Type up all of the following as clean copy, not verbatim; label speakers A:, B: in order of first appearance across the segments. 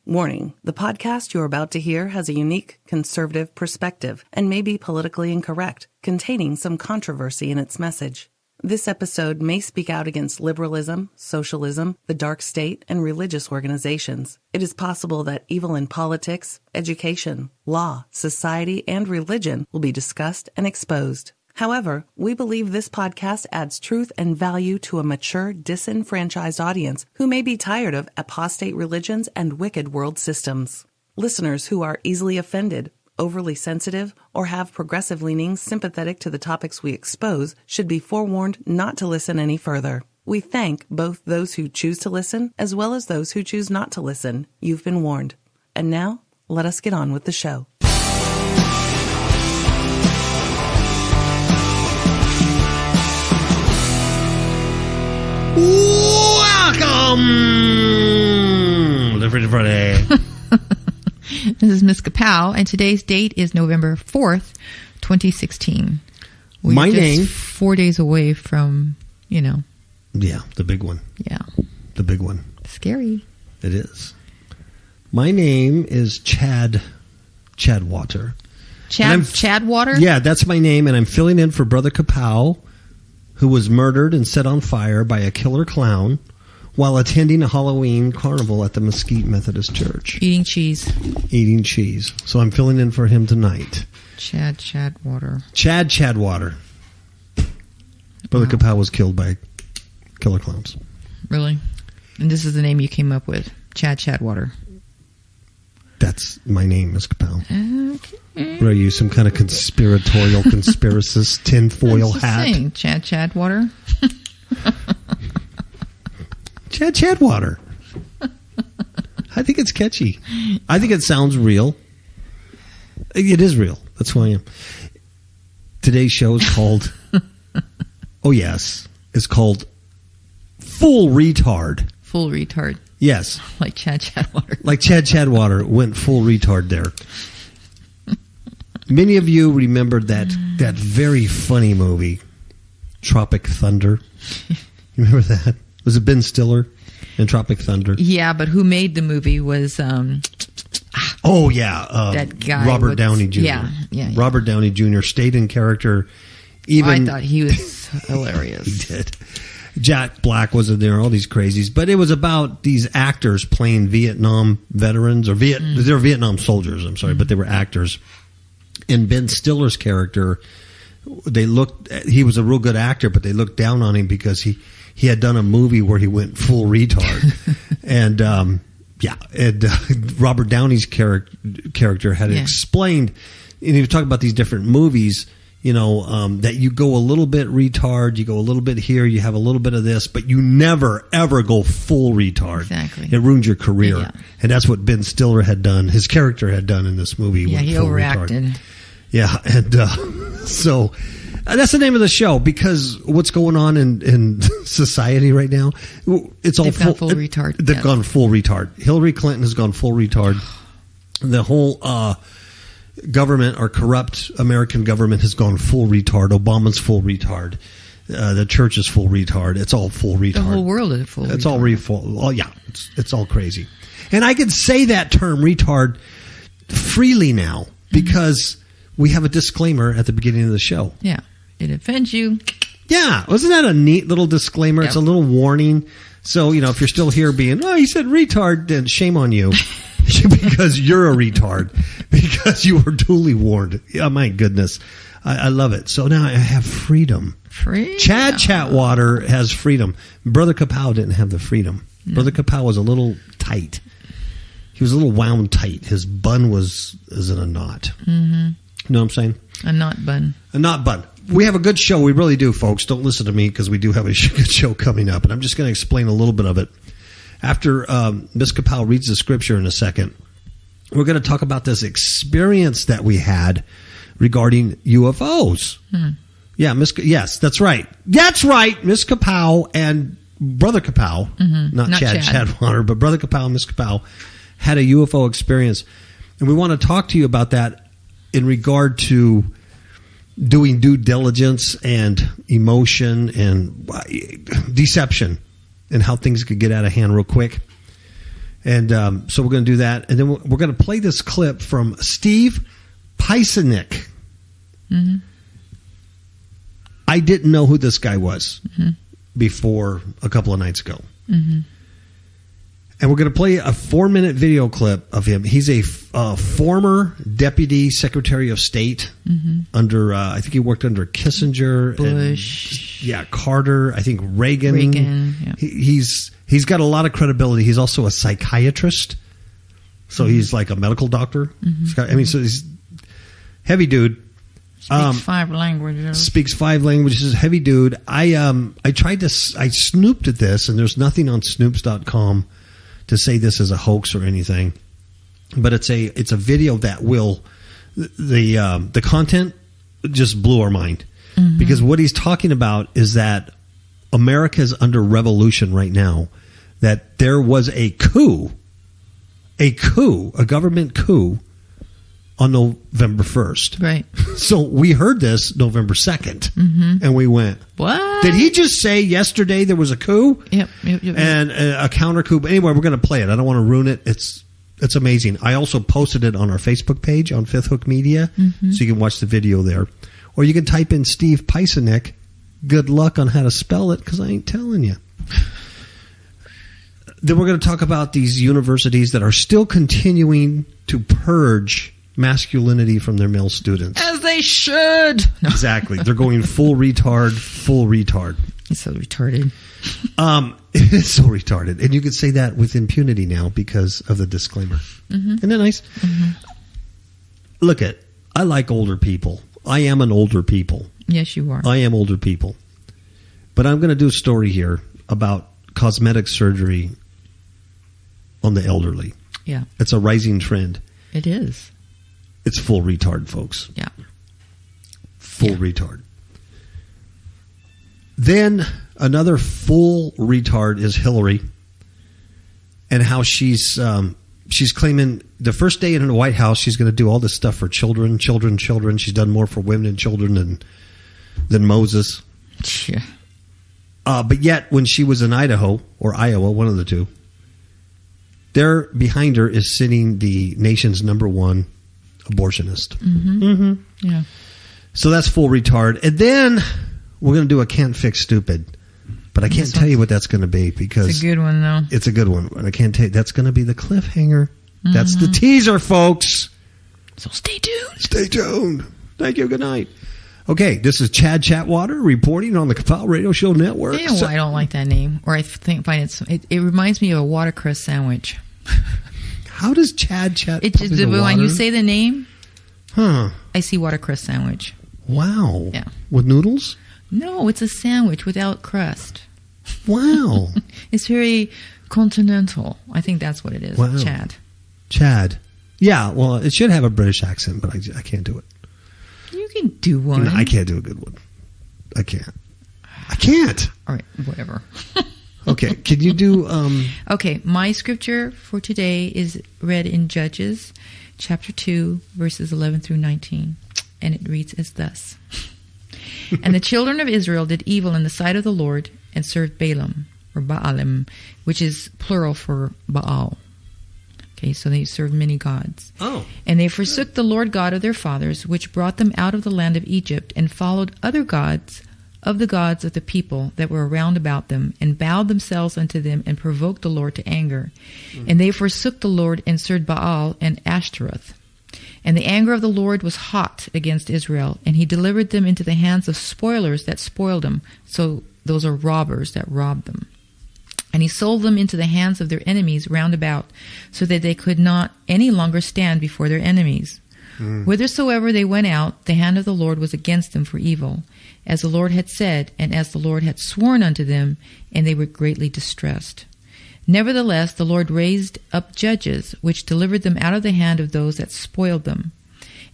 A: Warning, the podcast you're about to hear has a unique conservative perspective and may be politically incorrect, containing some controversy in its message. This episode may speak out against liberalism, socialism, the dark state, and religious organizations. It is possible that evil in politics, education, law, society, and religion will be discussed and exposed. However, we believe this podcast adds truth and value to a mature, disenfranchised audience who may be tired of apostate religions and wicked world systems. Listeners who are easily offended, overly sensitive, or have progressive leanings sympathetic to the topics we expose should be forewarned not to listen any further. We thank both those who choose to listen as well as those who choose not to listen. You've been warned. And now, let us get on with the show.
B: Welcome to Friday.
C: This is Miss KAPOW, and today's date is November 4th, 2016. We're just 4 days away from,
B: Yeah, the big one.
C: Yeah.
B: The big one.
C: Scary.
B: It is. My name is Chad Water.
C: Chad Water?
B: Yeah, that's my name, and I'm filling in for Brother KAPOW, who was murdered and set on fire by a killer clown while attending a Halloween carnival at the Mesquite Methodist Church.
C: Eating cheese.
B: So I'm filling in for him tonight.
C: Chad Water.
B: Chad Water. Brother KAPOW was killed by killer clowns.
C: Really? And this is the name you came up with? Chad Water.
B: That's my name, Miss KAPOW.
C: Okay.
B: What are you, some kind of conspiracist tinfoil hat?
C: Saying, Chad Water.
B: Chad Water. I think it's catchy. I think it sounds real. It is real. That's who I am. Today's show is called... Oh, yes. It's called Full Retard.
C: Full Retard.
B: Yes.
C: Like Chad Water.
B: Like Chad Water went full retard there. Many of you remembered that very funny movie, Tropic Thunder. You remember that? Was it Ben Stiller in Tropic Thunder?
C: Yeah, but who made the movie was...
B: that
C: guy.
B: Robert Downey Jr.
C: Yeah.
B: Robert Downey Jr. stayed in character.
C: I thought he was hilarious.
B: He did. Jack Black was in there, all these crazies. But it was about these actors playing Vietnam veterans, or they were Vietnam soldiers, I'm sorry, but they were actors. And Ben Stiller's character, he was a real good actor, but they looked down on him because he had done a movie where he went full retard. and Robert Downey's character had explained, and he was talking about these different movies, that you go a little bit retard, you go a little bit here, you have a little bit of this, but you never, ever go full retard.
C: Exactly.
B: It ruins your career.
C: Yeah.
B: And that's what Ben Stiller had done, his character had done in this movie.
C: Yeah, he overacted.
B: Retard. Yeah, and so that's the name of the show, because what's going on in society right now, it's all
C: They've gone full retard.
B: They've gone full retard. Hillary Clinton has gone full retard. The whole government, our corrupt American government, has gone full retard. Obama's full retard. The church is full retard. It's all full retard.
C: The whole world is full retard.
B: It's all full. Oh, yeah. It's all crazy. And I can say that term retard freely now because we have a disclaimer at the beginning of the show.
C: Yeah. It offends you.
B: Yeah. Wasn't that a neat little disclaimer? Yep. It's a little warning. So, if you're still here being, you said retard, then shame on you. Because you're a retard. Because you were duly warned. Oh, my goodness. I love it. So now I have freedom. Chad Water has freedom. Brother KAPOW didn't have the freedom. No. Brother KAPOW was a little tight. He was a little wound tight. His bun was in a knot. Mm-hmm. You know what I'm saying?
C: A knot bun.
B: A knot bun. We have a good show. We really do, folks. Don't listen to me because we do have a good show coming up. And I'm just going to explain a little bit of it. After Miss KAPOW reads the scripture in a second, we're going to talk about this experience that we had regarding UFOs. Yeah, yes, that's right. That's right, Miss KAPOW and Brother KAPOW, not Chad Water, but Brother KAPOW and Miss KAPOW had a UFO experience. And we want to talk to you about that in regard to doing due diligence and emotion and deception and how things could get out of hand real quick. And so we're going to do that. And then we're going to play this clip from Steve Pieczinik. Mm-hmm. I didn't know who this guy was before a couple of nights ago. Mm-hmm. And we're going to play a 4-minute video clip of him. He's a former Deputy Secretary of State under, I think he worked under Kissinger.
C: Bush.
B: And, Carter. I think Reagan.
C: Yeah.
B: He's got a lot of credibility. He's also a psychiatrist. So he's like a medical doctor. Mm-hmm. So he's heavy dude.
C: Speaks 5 languages.
B: Speaks 5 languages. Heavy dude. I snooped at this, and there's nothing on Snoops.com to say this is a hoax or anything, but it's a video that will the content just blew our mind because what he's talking about is that America is under revolution right now. That there was a government coup on November 1st. Right. So we heard this November 2nd, and we went, "What? Did he just say yesterday there was a coup?" Yep. And a counter coup. But anyway, we're going to play it. I don't want to ruin it. It's amazing. I also posted it on our Facebook page on Fifth Hook Media, so you can watch the video there. Or you can type in Steve Pieczinik. Good luck on how to spell it, because I ain't telling you. Then we're going to talk about these universities that are still continuing to purge masculinity from their male students.
C: As they should.
B: No. Exactly. They're going full retard.
C: It's so retarded.
B: It is so retarded. And you could say that with impunity now because of the disclaimer. Isn't that nice? Look I like older people. I am an older people.
C: Yes, you are.
B: I am older people. But I'm going to do a story here about cosmetic surgery on the elderly. Yeah. It's a rising trend.
C: It is.
B: It's full retard, folks.
C: Yeah.
B: Full retard. Then another full retard is Hillary, and how she's claiming the first day in the White House she's going to do all this stuff for children. She's done more for women and children than Moses. Yeah. But yet, when she was in Idaho or Iowa, one of the two, there behind her is sitting the nation's #1 abortionist. Yeah. So that's full retard. And then we're going to do a can't fix stupid. But I can't tell you what that's going to be because
C: it's a good one, though.
B: It's a good one. And I can't tell you. That's going to be the cliffhanger. That's the teaser, folks.
C: So stay tuned.
B: Stay tuned. Thank you. Good night. Okay, this is Chad Chatwater reporting on the KAPOW Radio Show Network.
C: Ew, I don't like that name. Or I find it reminds me of a watercress sandwich.
B: How does Chad Chat?
C: When you say the name, I see watercress sandwich.
B: Wow. Yeah. With noodles?
C: No, it's a sandwich without crust.
B: Wow.
C: It's very continental. I think that's what it is. Wow.
B: Chad. Yeah, well, it should have a British accent, but I can't do it.
C: You can do one.
B: No, I can't do a good one. I can't.
C: All right, whatever.
B: Okay, can you do...
C: Okay, my scripture for today is read in Judges, chapter 2, verses 11 through 19. And it reads as thus. And the children of Israel did evil in the sight of the Lord and served Balaam, or Baalim, which is plural for Baal. Okay, so they served many gods. Oh. And they forsook the Lord God of their fathers, which brought them out of the land of Egypt, and followed other gods of the people that were round about them, and bowed themselves unto them, and provoked the Lord to anger. And they forsook the Lord, and served Baal and Ashtaroth. And the anger of the Lord was hot against Israel, and he delivered them into the hands of spoilers that spoiled them. So those are robbers that robbed them. And he sold them into the hands of their enemies round about, so that they could not any longer stand before their enemies. Whithersoever they went out, the hand of the Lord was against them for evil, as the Lord had said, and as the Lord had sworn unto them, and they were greatly distressed. Nevertheless, the Lord raised up judges, which delivered them out of the hand of those that spoiled them.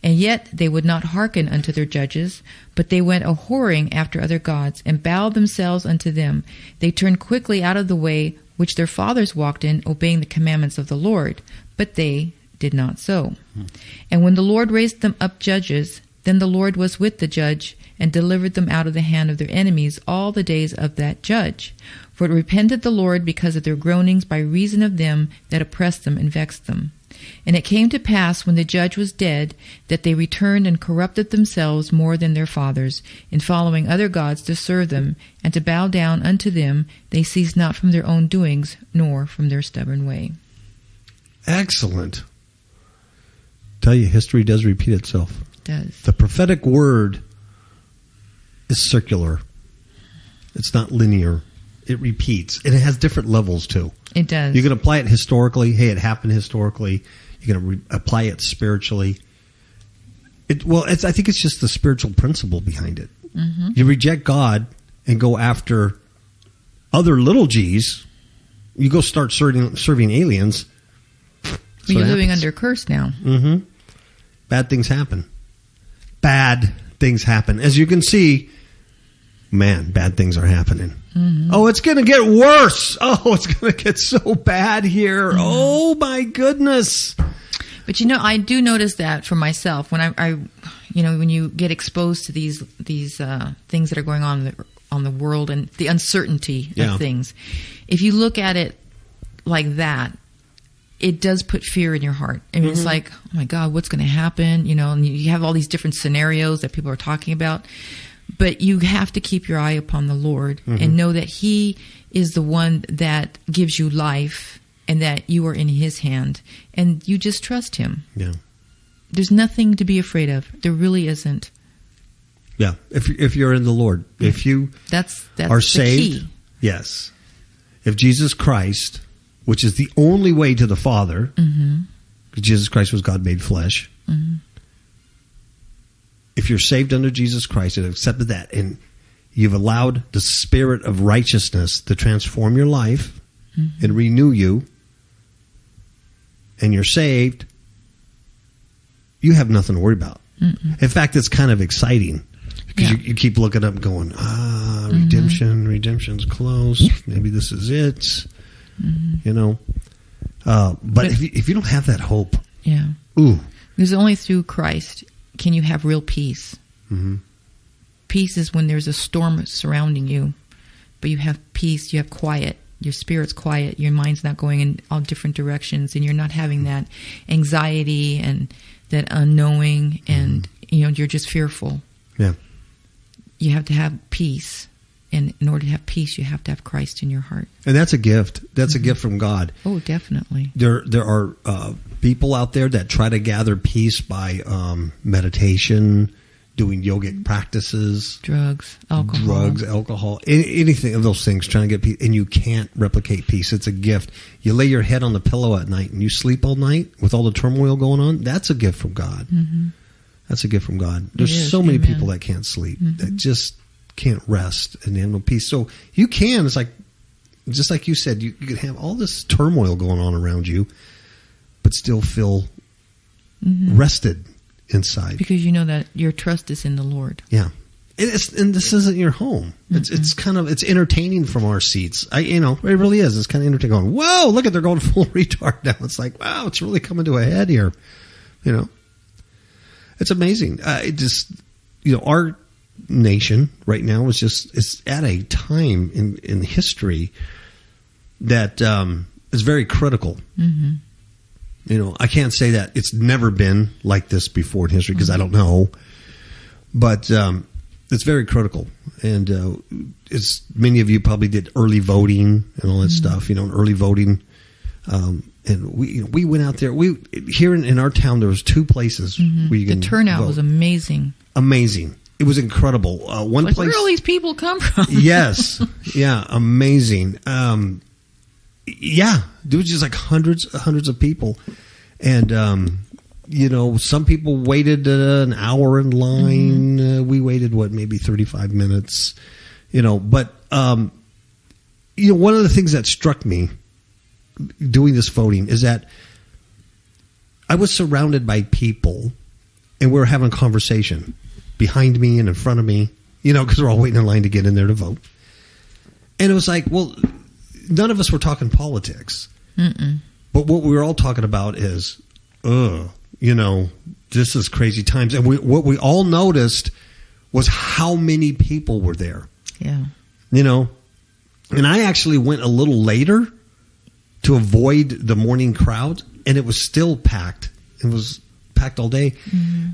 C: And yet they would not hearken unto their judges, but they went a-whoring after other gods, and bowed themselves unto them. They turned quickly out of the way which their fathers walked in, obeying the commandments of the Lord, but they did not so. And when the Lord raised them up judges, Then the Lord was with the judge, and delivered them out of the hand of their enemies all the days of that judge. For it repented the Lord because of their groanings by reason of them that oppressed them and vexed them. And it came to pass, when the judge was dead, that they returned and corrupted themselves more than their fathers, in following other gods to serve them, and to bow down unto them. They ceased not from their own doings, nor from their stubborn way.
B: Excellent. Tell you, history does repeat itself.
C: It does.
B: The prophetic word is circular. It's not linear. It repeats. And it has different levels, too.
C: It does.
B: You can apply it historically. Hey, it happened historically. You can apply it spiritually. I think it's just the spiritual principle behind it. Mm-hmm. You reject God and go after other little G's. You go start serving aliens.
C: You're living under a curse now.
B: Mm-hmm. Bad things happen. Bad things happen. As you can see, man, bad things are happening. Mm-hmm. Oh, it's going to get worse. Oh, it's going to get so bad here. Mm-hmm. Oh, my goodness.
C: But, I do notice that for myself when I when you get exposed to these things that are going on the world and the uncertainty of things, if you look at it like that, it does put fear in your heart. I mean, It's like, oh my God, what's going to happen? And you have all these different scenarios that people are talking about. But you have to keep your eye upon the Lord and know that He is the one that gives you life and that you are in His hand. And you just trust Him.
B: Yeah.
C: There's nothing to be afraid of. There really isn't.
B: Yeah. If you're in the Lord. If you
C: that's
B: are saved.
C: Key.
B: Yes. If Jesus Christ, which is the only way to the Father, because Jesus Christ was God made flesh. Mm-hmm. If you're saved under Jesus Christ and accepted that, and you've allowed the Spirit of righteousness to transform your life and renew you, and you're saved, you have nothing to worry about. Mm-mm. In fact, it's kind of exciting because you keep looking up and going, redemption's close. Maybe this is it. But if you don't have that hope,
C: because only through Christ can you have real peace. Mm-hmm. Peace is when there's a storm surrounding you, but you have peace, you have quiet, your spirit's quiet, your mind's not going in all different directions, and you're not having that anxiety and that unknowing, and you're just fearful.
B: Yeah,
C: you have to have peace. And in order to have peace, you have to have Christ in your heart.
B: And that's a gift. That's a gift from God.
C: Oh, definitely.
B: There are people out there that try to gather peace by meditation, doing yogic practices.
C: Drugs, alcohol.
B: Anything of those things, trying to get peace. And you can't replicate peace. It's a gift. You lay your head on the pillow at night and you sleep all night with all the turmoil going on. That's a gift from God. Mm-hmm. That's a gift from God. There's so many people that can't sleep, that just can't rest and have no peace. So you can. It's like, just like you said, you can have all this turmoil going on around you, but still feel rested inside,
C: because you know that your trust is in the Lord.
B: Yeah, and this isn't your home. It's kind of, it's entertaining from our seats. It really is. It's kind of entertaining. Going, whoa, look at, they're going full retard now. It's like, wow, it's really coming to a head here. It's amazing. Our nation right now is at a time in history that is very critical. I can't say that it's never been like this before in history, because I don't know, but it's very critical. And it's, many of you probably did early voting and all that stuff, early voting. And we went out there. Here in our town, there was 2 places where you can
C: The turnout
B: vote.
C: was amazing.
B: Amazing. It was incredible. One place.
C: Where all these people come from?
B: Yes. Yeah. Amazing. There was just like hundreds of people. And, some people waited an hour in line. We waited, maybe 35 minutes, but, one of the things that struck me doing this voting is that I was surrounded by people and we were having a conversation behind me and in front of me, because we're all waiting in line to get in there to vote. And it was like, well, none of us were talking politics. But what we were all talking about is, this is crazy times. And what we all noticed was how many people were there.
C: Yeah.
B: You know, and I actually went a little later to avoid the morning crowd, and it was still packed. It was packed all day. Mm-hmm.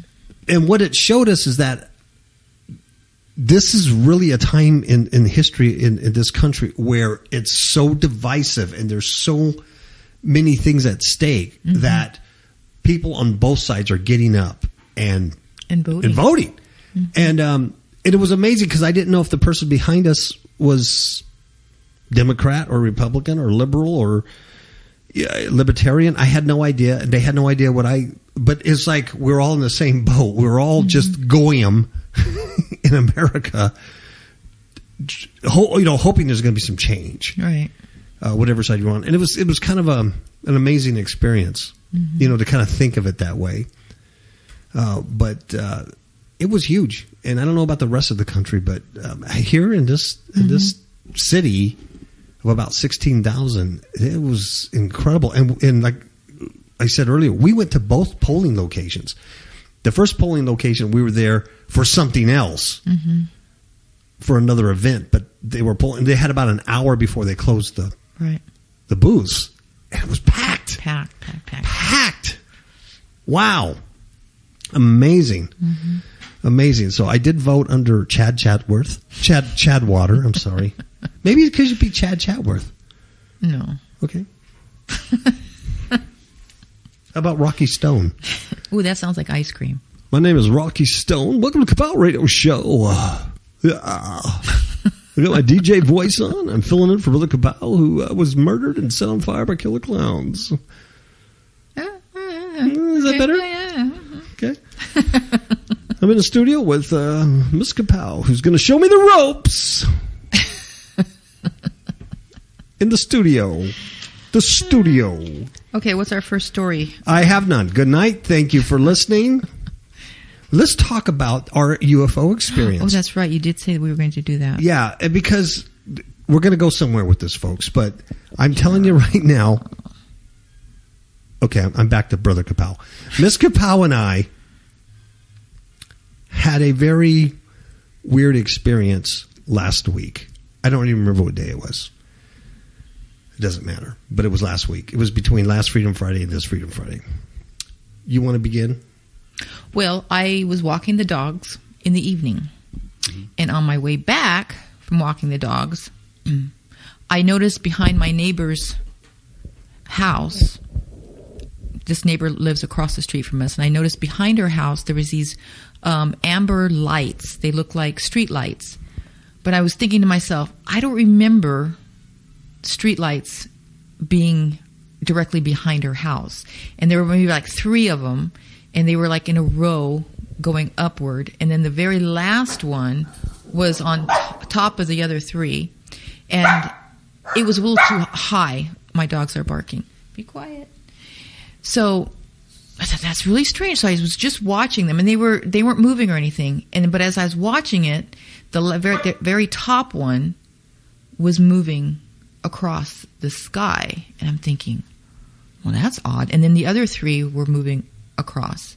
B: And what it showed us is that this is really a time in history in this country where it's so divisive and there's so many things at stake that people on both sides are getting up and voting. Mm-hmm. And it was amazing because I didn't know if the person behind us was Democrat or Republican or liberal or libertarian. I had no idea. They had no idea but it's like we're all in the same boat. We're all just goyim in America, hoping there's going to be some change.
C: Right.
B: Whatever side you're on. And it was kind of an amazing experience, to kind of think of it that way. But it was huge. And I don't know about the rest of the country, but here in this city of about 16,000, it was incredible. And like I said earlier, we went to both polling locations. The first polling location, we were there for something else, for another event, but they were polling. They had about an hour before they closed the booths, and it was packed. Packed. Wow. Amazing. Amazing. So I did vote under Chadwater. I'm sorry. Maybe because you'd be Chad Chatworth.
C: No.
B: Okay. How about Rocky Stone?
C: Ooh, that sounds like ice cream.
B: My name is Rocky Stone. Welcome to KAPOW Radio Show. I got my DJ voice on. I'm filling in for Brother KAPOW, who was murdered and set on fire by killer clowns. Is that better?
C: Yeah.
B: Okay. I'm in the studio with Miss KAPOW, who's going to show me the ropes. In the studio. The studio.
C: Okay, what's our first story?
B: I have none. Good night. Thank you for listening. Let's talk about our UFO experience.
C: Oh, that's right. You did say we were going to do that.
B: Yeah, because we're going to go somewhere with this, folks. But I'm telling you right now. Okay, I'm back to Brother KAPOW. Miss KAPOW and I had a very weird experience last week. I don't even remember what day it was. It doesn't matter. But it was last week. It was between last Freedom Friday and this Freedom Friday. You want to begin?
C: Well, I was walking the dogs in the evening. And on my way back from walking the dogs, I noticed behind my neighbor's house, this neighbor lives across the street from us, and I noticed behind her house there was these amber lights. They look like street lights. But I was thinking to myself, I don't remember street lights being directly behind her house. And there were maybe like 3 of them, and they were like in a row going upward. And then the very last one was on top of the other 3. And it was a little too high. My dogs are barking. Be quiet. So I thought, that's really strange. So I was just watching them, and they weren't moving or anything. But as I was watching it, the very top one was moving across the sky, and I'm thinking, well, that's odd. And then the other 3 were moving across.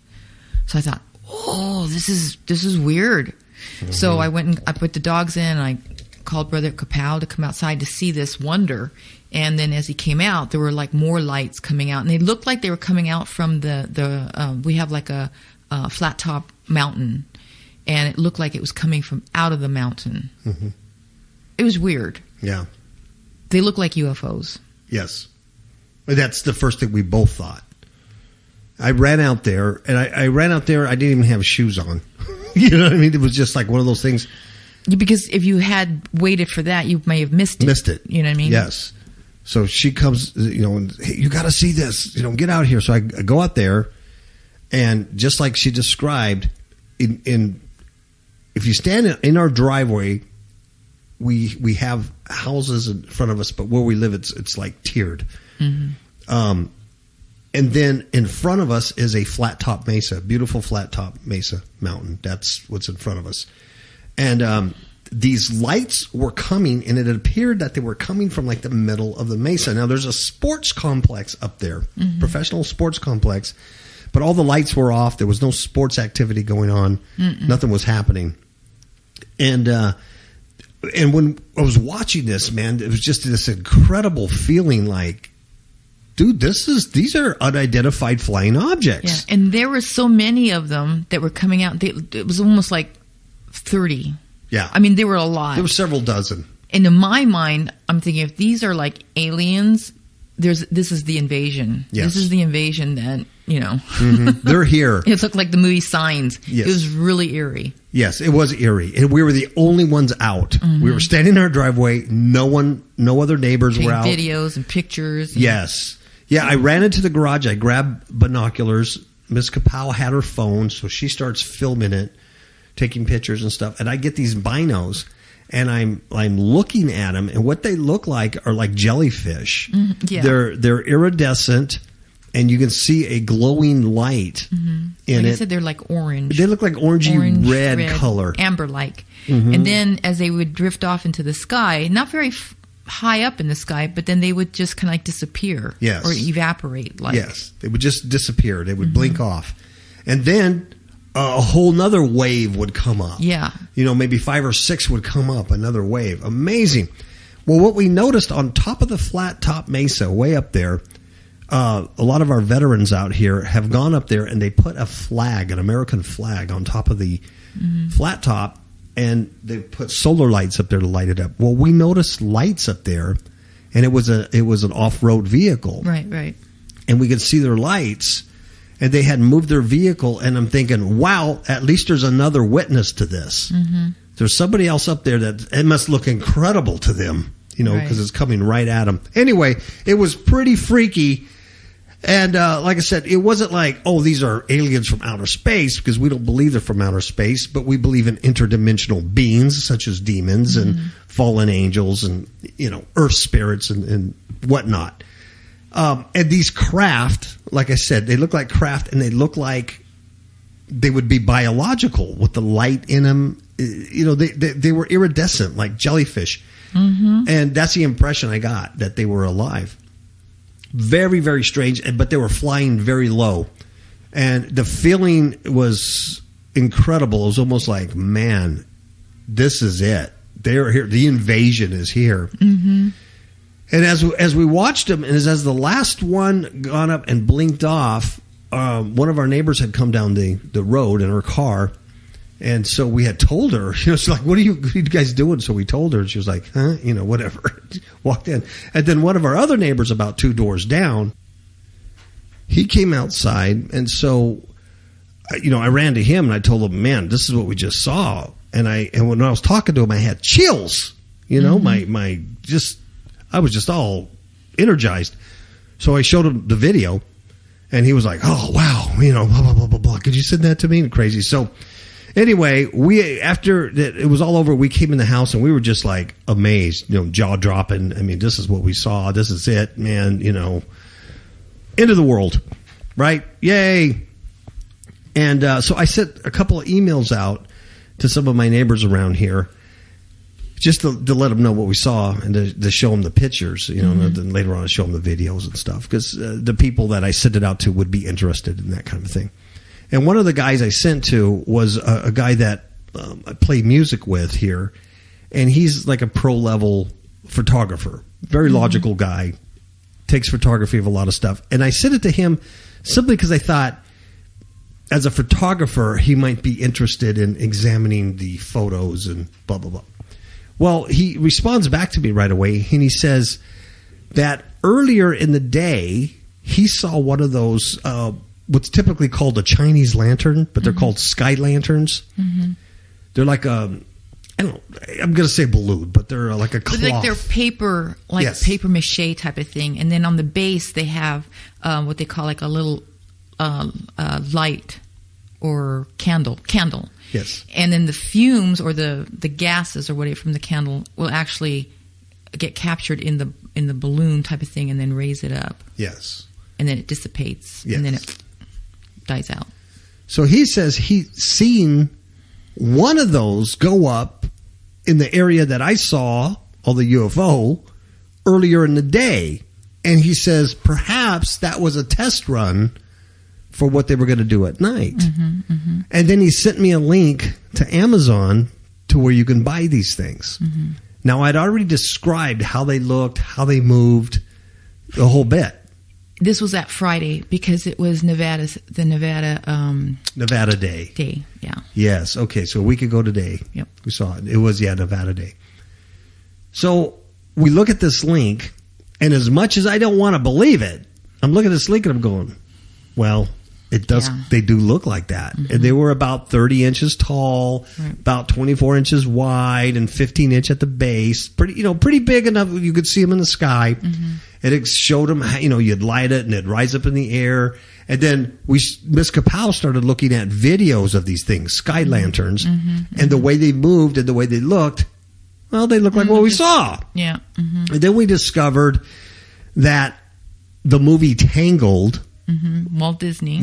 C: So I thought, oh, this is weird. Mm-hmm. So I went and I put the dogs in, and I called Brother KAPOW to come outside to see this wonder. And then as he came out, there were like more lights coming out, and they looked like they were coming out from we have like a flat top mountain, and it looked like it was coming from out of the mountain. Mm-hmm. It was weird.
B: Yeah.
C: They look like UFOs.
B: Yes. That's the first thing we both thought. I ran out there, and I ran out there, I didn't even have shoes on. You know what I mean? It was just like one of those things.
C: Because if you had waited for that, you may have missed it. You know what I mean?
B: Yes. So she comes, and, hey, you got to see this. Get out here. So I go out there, and just like she described, if you stand in our driveway, we have houses in front of us, but where we live, it's like tiered. Mm-hmm. And then in front of us is a flat top mesa, beautiful flat top mesa mountain. That's what's in front of us. And these lights were coming, and it appeared that they were coming from like the middle of the mesa. Now there's a sports complex up there, professional sports complex, But all the lights were off. There was no sports activity going on. Nothing was happening. And when I was watching this, man, it was just this incredible feeling like, dude, these are unidentified flying objects.
C: Yeah, and there were so many of them that were coming out. It was almost like 30.
B: Yeah.
C: I mean, there were a lot.
B: There were several dozen.
C: And in my mind, I'm thinking if these are like aliens, this is the invasion.
B: Yes.
C: This is the invasion that,
B: They're here.
C: It looked like the movie Signs.
B: Yes.
C: It was really eerie.
B: Yes, it was eerie. And we were the only ones out. We were standing in our driveway. No other neighbors were out.
C: Videos and pictures.
B: Yes. Yeah, I ran into the garage. I grabbed binoculars. Miss KAPOW had her phone, so she starts filming it, taking pictures and stuff. And I get these binos, and I'm looking at them, and what they look like are like jellyfish.
C: Yeah.
B: They're iridescent, and you can see a glowing light in
C: like
B: it.
C: I said, they're like orange.
B: They look like orangey red color.
C: Amber-like. And then as they would drift off into the sky, not very high up in the sky, but then they would just kind of like disappear.
B: Yes.
C: Or evaporate.
B: Yes. They would just disappear. They would blink off. And then a whole nother wave would come up.
C: Yeah.
B: Maybe 5 or 6 would come up, another wave. Amazing. Well, what we noticed on top of the flat top mesa, way up there, a lot of our veterans out here have gone up there and they put a flag, an American flag, on top of the flat top, and they put solar lights up there to light it up. Well, we noticed lights up there, and it was an off-road vehicle.
C: Right.
B: And we could see their lights, and they had moved their vehicle, and I'm thinking, wow, at least there's another witness to this. There's somebody else up there that it must look incredible to them, because it's coming right at them. Anyway, it was pretty freaky. And like I said, it wasn't like, oh, these are aliens from outer space, because we don't believe they're from outer space, but we believe in interdimensional beings such as demons and fallen angels and, earth spirits and whatnot. And these craft, like I said, they look like craft, and they look like they would be biological with the light in them. They were iridescent like jellyfish. And that's the impression I got, that they were alive. Very, very strange, but they were flying very low. And the feeling was incredible. It was almost like, man, this is it. They're here. The invasion is here. And as we watched them, and as the last one gone up and blinked off, one of our neighbors had come down the road in her car. And so we had told her, she's like, what are you guys doing? So we told her, and she was like, huh? Whatever. Walked in. And then one of our other neighbors about 2 doors down, he came outside. And so, I ran to him and I told him, man, this is what we just saw. And when I was talking to him, I had chills, I was just all energized. So I showed him the video, and he was like, oh, wow, blah, blah, blah, blah, blah. Could you send that to me? And crazy. So, anyway, after it was all over, we came in the house and we were just like amazed, jaw dropping. I mean, this is what we saw. This is it, man. End of the world, right? Yay! And so I sent a couple of emails out to some of my neighbors around here, just to let them know what we saw and to show them the pictures, and then later on to show them the videos and stuff, because the people that I sent it out to would be interested in that kind of thing. And one of the guys I sent to was a guy that I play music with here, and he's like a pro-level photographer. Very logical guy, takes photography of a lot of stuff. And I sent it to him simply because I thought, as a photographer, he might be interested in examining the photos and blah, blah, blah. Well, he responds back to me right away, and he says that earlier in the day, he saw one of those what's typically called a Chinese lantern, but they're called sky lanterns. They're like I'm going to say balloon, but they're like a cloth.
C: Like they're paper, paper mache type of thing. And then on the base, they have what they call like a little light or candle.
B: Yes.
C: And then the fumes or the gases or whatever from the candle will actually get captured in the balloon type of thing and then raise it up.
B: Yes.
C: And then it dissipates.
B: Yes.
C: And then it dies out.
B: So he says he's seen one of those go up in the area that I saw on the UFO earlier in the day. And he says perhaps that was a test run for what they were going to do at night. And then he sent me a link to Amazon to where you can buy these things. Now, I'd already described how they looked, how they moved, the whole bit.
C: This was that Friday because it was Nevada
B: Day.
C: Day, yeah.
B: Yes. Okay. So a week ago today,
C: Yep.
B: we saw it. It was, Nevada Day. So we look at this link, and as much as I don't want to believe it, I'm looking at this link and I'm going, well, it does.
C: Yeah.
B: They do look like that. And they were about 30 inches tall, about 24 inches wide, and 15 inch at the base. Pretty big enough you could see them in the sky. And it showed them how, you'd light it and it'd rise up in the air. And then Miss KAPOW started looking at videos of these things, sky lanterns, and the way they moved and the way they looked. Well, they look like what we saw.
C: Yeah.
B: And then we discovered that the movie Tangled,
C: Walt Disney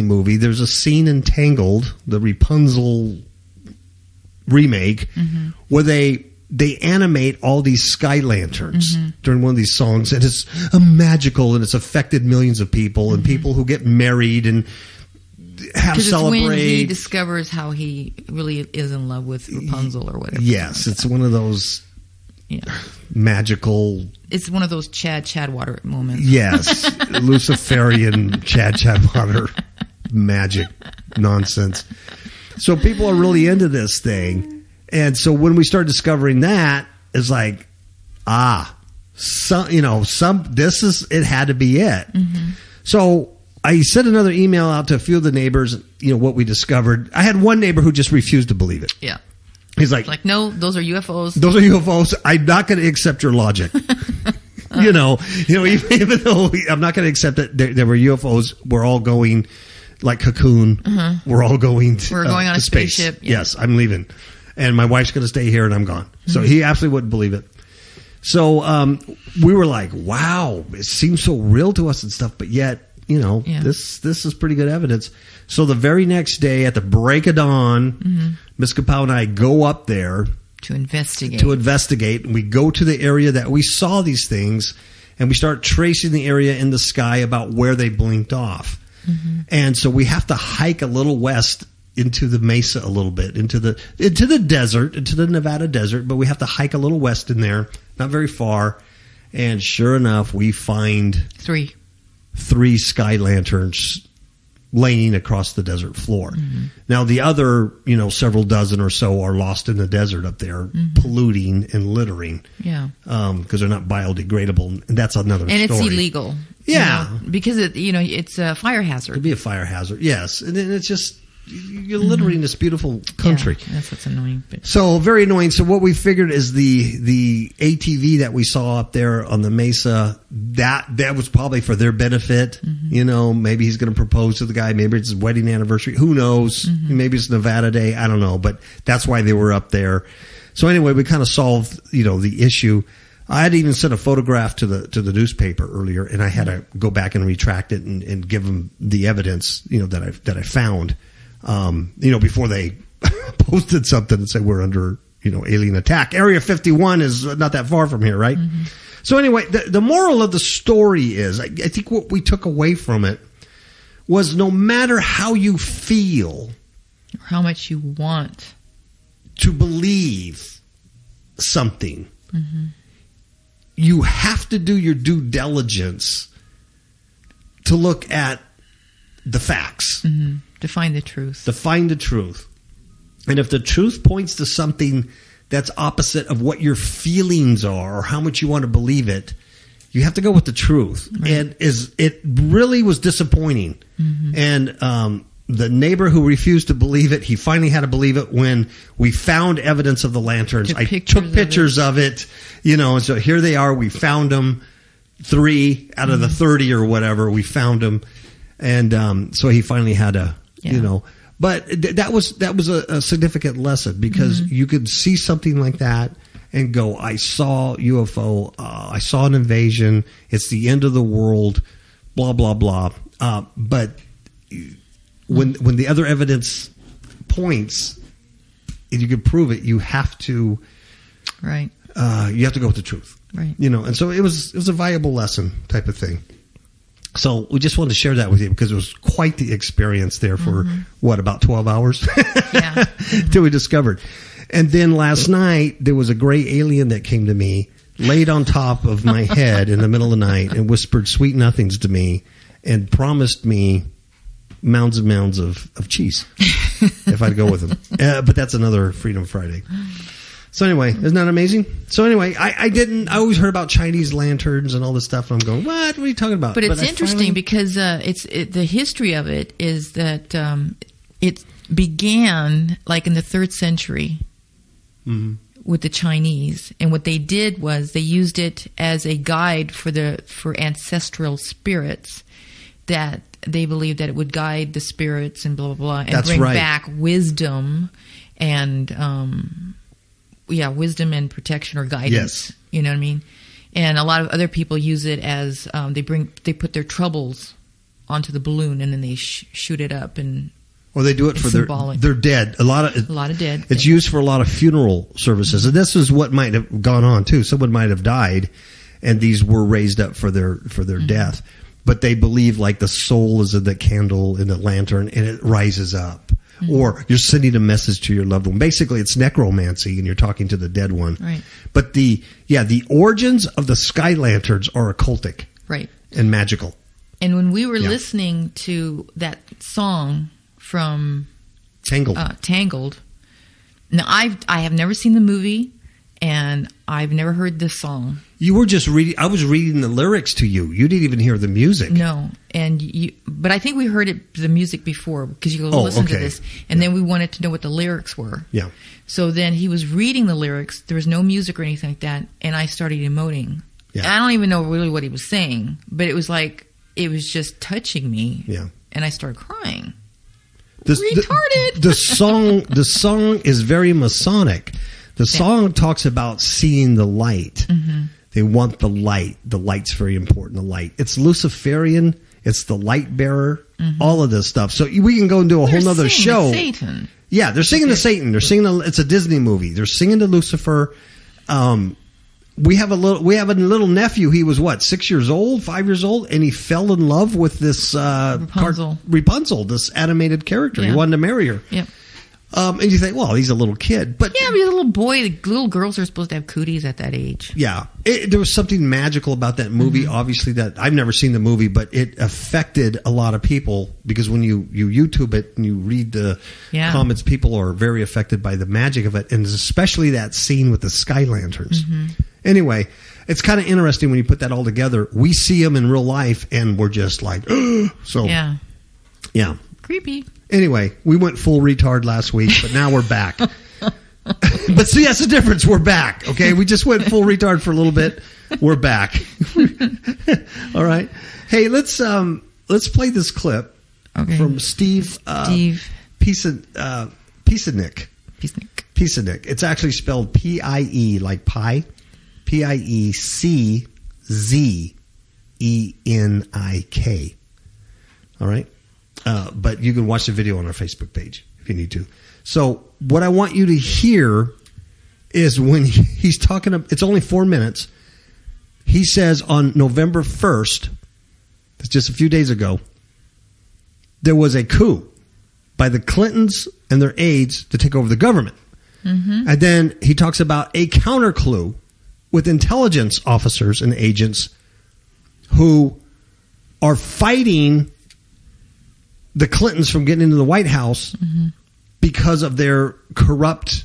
B: movie, there's a scene in Tangled, the Rapunzel remake, where they animate all these sky lanterns during one of these songs, and it's magical, and it's affected millions of people, and people who get married and have celebrate.
C: It's when he discovers how he really is in love with Rapunzel or whatever.
B: Yes, it's one of those magical.
C: It's one of those Chadwater moments.
B: Yes, Luciferian Chadwater magic nonsense. So people are really into this thing, and so when we start discovering that, it's like, it had to be it. So I sent another email out to a few of the neighbors, what we discovered. I had one neighbor who just refused to believe it.
C: Yeah.
B: He's like,
C: no, those are UFOs.
B: Those are UFOs. I'm not going to accept your logic. Even though I'm not going to accept that there were UFOs. We're all going like Cocoon. We're all going to,
C: we're going on a
B: space.
C: spaceship. Yeah.
B: Yes, I'm leaving. And my wife's going to stay here and I'm gone. So he absolutely wouldn't believe it. So we were like, wow, it seems so real to us and stuff, but yet, this is pretty good evidence. So the very next day at the break of dawn, Miss KAPOW and I go up there
C: to investigate.
B: And we go to the area that we saw these things, and we start tracing the area in the sky about where they blinked off. And so we have to hike a little west into the mesa a little bit, into the desert, into the Nevada desert, but we have to hike a little west in there, not very far. And sure enough, we find three sky lanterns laying across the desert floor. Now, the other, several dozen or so are lost in the desert up there, polluting and littering.
C: Yeah.
B: Because they're not biodegradable. And that's another story.
C: And it's illegal.
B: Yeah.
C: Because it's a fire hazard.
B: It'd be a fire hazard, yes. And then it's just, you're littering this beautiful country.
C: Yeah, that's what's annoying.
B: So, very annoying. So what we figured is the ATV that we saw up there on the mesa, that was probably for their benefit. Maybe he's going to propose to the guy. Maybe it's his wedding anniversary. Who knows? Maybe it's Nevada Day. I don't know. But that's why they were up there. So anyway, we kind of solved, the issue. I had even sent a photograph to the newspaper earlier, and I had to go back and retract it and give them the evidence, that I found. Before they posted something and said we're under, alien attack. Area 51 is not that far from here, right? So anyway, the moral of the story is, I think what we took away from it was no matter how you feel,
C: or how much you want
B: to believe something, you have to do your due diligence to look at the facts.
C: To find the truth.
B: And if the truth points to something that's opposite of what your feelings are or how much you want to believe it, you have to go with the truth. Right. And it really was disappointing. And the neighbor who refused to believe it, he finally had to believe it when we found evidence of the lanterns. I took pictures of it, and so here they are. We found them, 3 out of the 30 or whatever. We found them. And so he finally had to, but that was a significant lesson, because you could see something like that and go, I saw UFO, I saw an invasion, it's the end of the world, blah, blah, blah. But when the other evidence points and you can prove it, you have to,
C: right?
B: You have to go with the truth,
C: right?
B: And so it was a valuable lesson type of thing. So we just wanted to share that with you because it was quite the experience there for, about 12 hours?
C: Yeah.
B: Till we discovered. And then last night, there was a gray alien that came to me, laid on top of my head in the middle of the night and whispered sweet nothings to me and promised me mounds and mounds of cheese if I'd go with him. But that's another Freedom Friday. So anyway, isn't that amazing? So anyway, I always heard about Chinese lanterns and all this stuff, and I'm going, what are you talking about?
C: But it's interesting because the history of it is that it began like in the 3rd century with the Chinese, and what they did was they used it as a guide for ancestral spirits, that they believed that it would guide the spirits and blah blah blah, and bring back wisdom and wisdom and protection or guidance.
B: Yes.
C: You know what I mean? And a lot of other people use it as they put their troubles onto the balloon and then they shoot it up, and
B: or they do it for their dead. A lot of dead. It's used for a lot of funeral services, and this is what might have gone on too. Someone might have died, and these were raised up for their death. But they believe like the soul is in the candle in the lantern, and it rises up. Or you're sending a message to your loved one. Basically, it's necromancy, and you're talking to the dead one.
C: Right.
B: But the origins of the sky lanterns are occultic,
C: right,
B: and magical.
C: And when we were listening to that song from Tangled. Now I have never seen the movie, and I've never heard this song.
B: You were just reading. I was reading the lyrics to you. You didn't even hear the music.
C: No, but I think we heard the music before because you go listen to this, and then we wanted to know what the lyrics were.
B: Yeah.
C: So then he was reading the lyrics. There was no music or anything like that, and I started emoting.
B: Yeah. And
C: I don't even know really what he was saying, but it was like it was just touching me.
B: Yeah. And
C: I started crying.
B: Retarded. The song is very Masonic. The song talks about seeing the light. Mm-hmm. They want the light. The light's very important. The light. It's Luciferian. It's the light bearer. Mm-hmm. All of this stuff. So we can go and do a whole nother show.
C: Satan.
B: Yeah, they're singing to Satan. They're singing. It's a Disney movie. They're singing to Lucifer. We have a little nephew. He was 6 years old, 5 years old, and he fell in love with this Rapunzel, this animated character. Yeah. He wanted to marry her.
C: Yeah.
B: And you think, well, he's a little kid, but
C: he's a little boy. Little girls are supposed to have cooties at that age.
B: Yeah, there was something magical about that movie. Mm-hmm. Obviously, that I've never seen the movie, but it affected a lot of people because when you YouTube it and you read the comments, people are very affected by the magic of it, and especially that scene with the sky lanterns. Mm-hmm. Anyway, it's kind of interesting when you put that all together. We see them in real life, and we're just like, so yeah,
C: creepy.
B: Anyway, we went full retard last week, but now we're back. But see, that's the difference. We're back. Okay, we just went full retard for a little bit. We're back. All right. Hey, let's play this clip from Steve Pieczinik. Pieczinik. It's actually spelled P-I-E like pie. Pieczinik. All right. But you can watch the video on our Facebook page if you need to. So what I want you to hear is when he's talking, it's only 4 minutes. He says on November 1st, that's just a few days ago, there was a coup by the Clintons and their aides to take over the government. Mm-hmm. And then he talks about a counter coup with intelligence officers and agents who are fighting the Clintons from getting into the White House because of their corrupt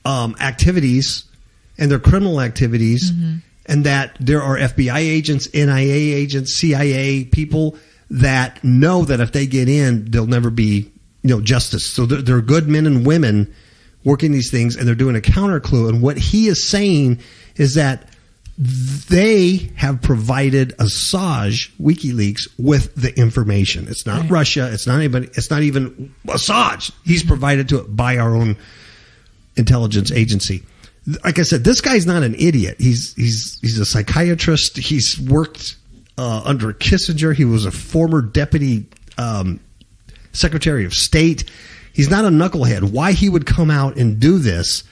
B: activities and their criminal activities, and that there are FBI agents, NIA agents, CIA people that know that if they get in, there'll never be justice. So they're good men and women working these things, and they're doing a counter coup. And what he is saying is that they have provided Assange, WikiLeaks, with the information. It's not Russia. It's not anybody. It's not even Assange. He's provided to it by our own intelligence agency. Like I said, this guy's not an idiot. He's a psychiatrist. He's worked under Kissinger. He was a former deputy Secretary of State. He's not a knucklehead. Why he would come out and do this,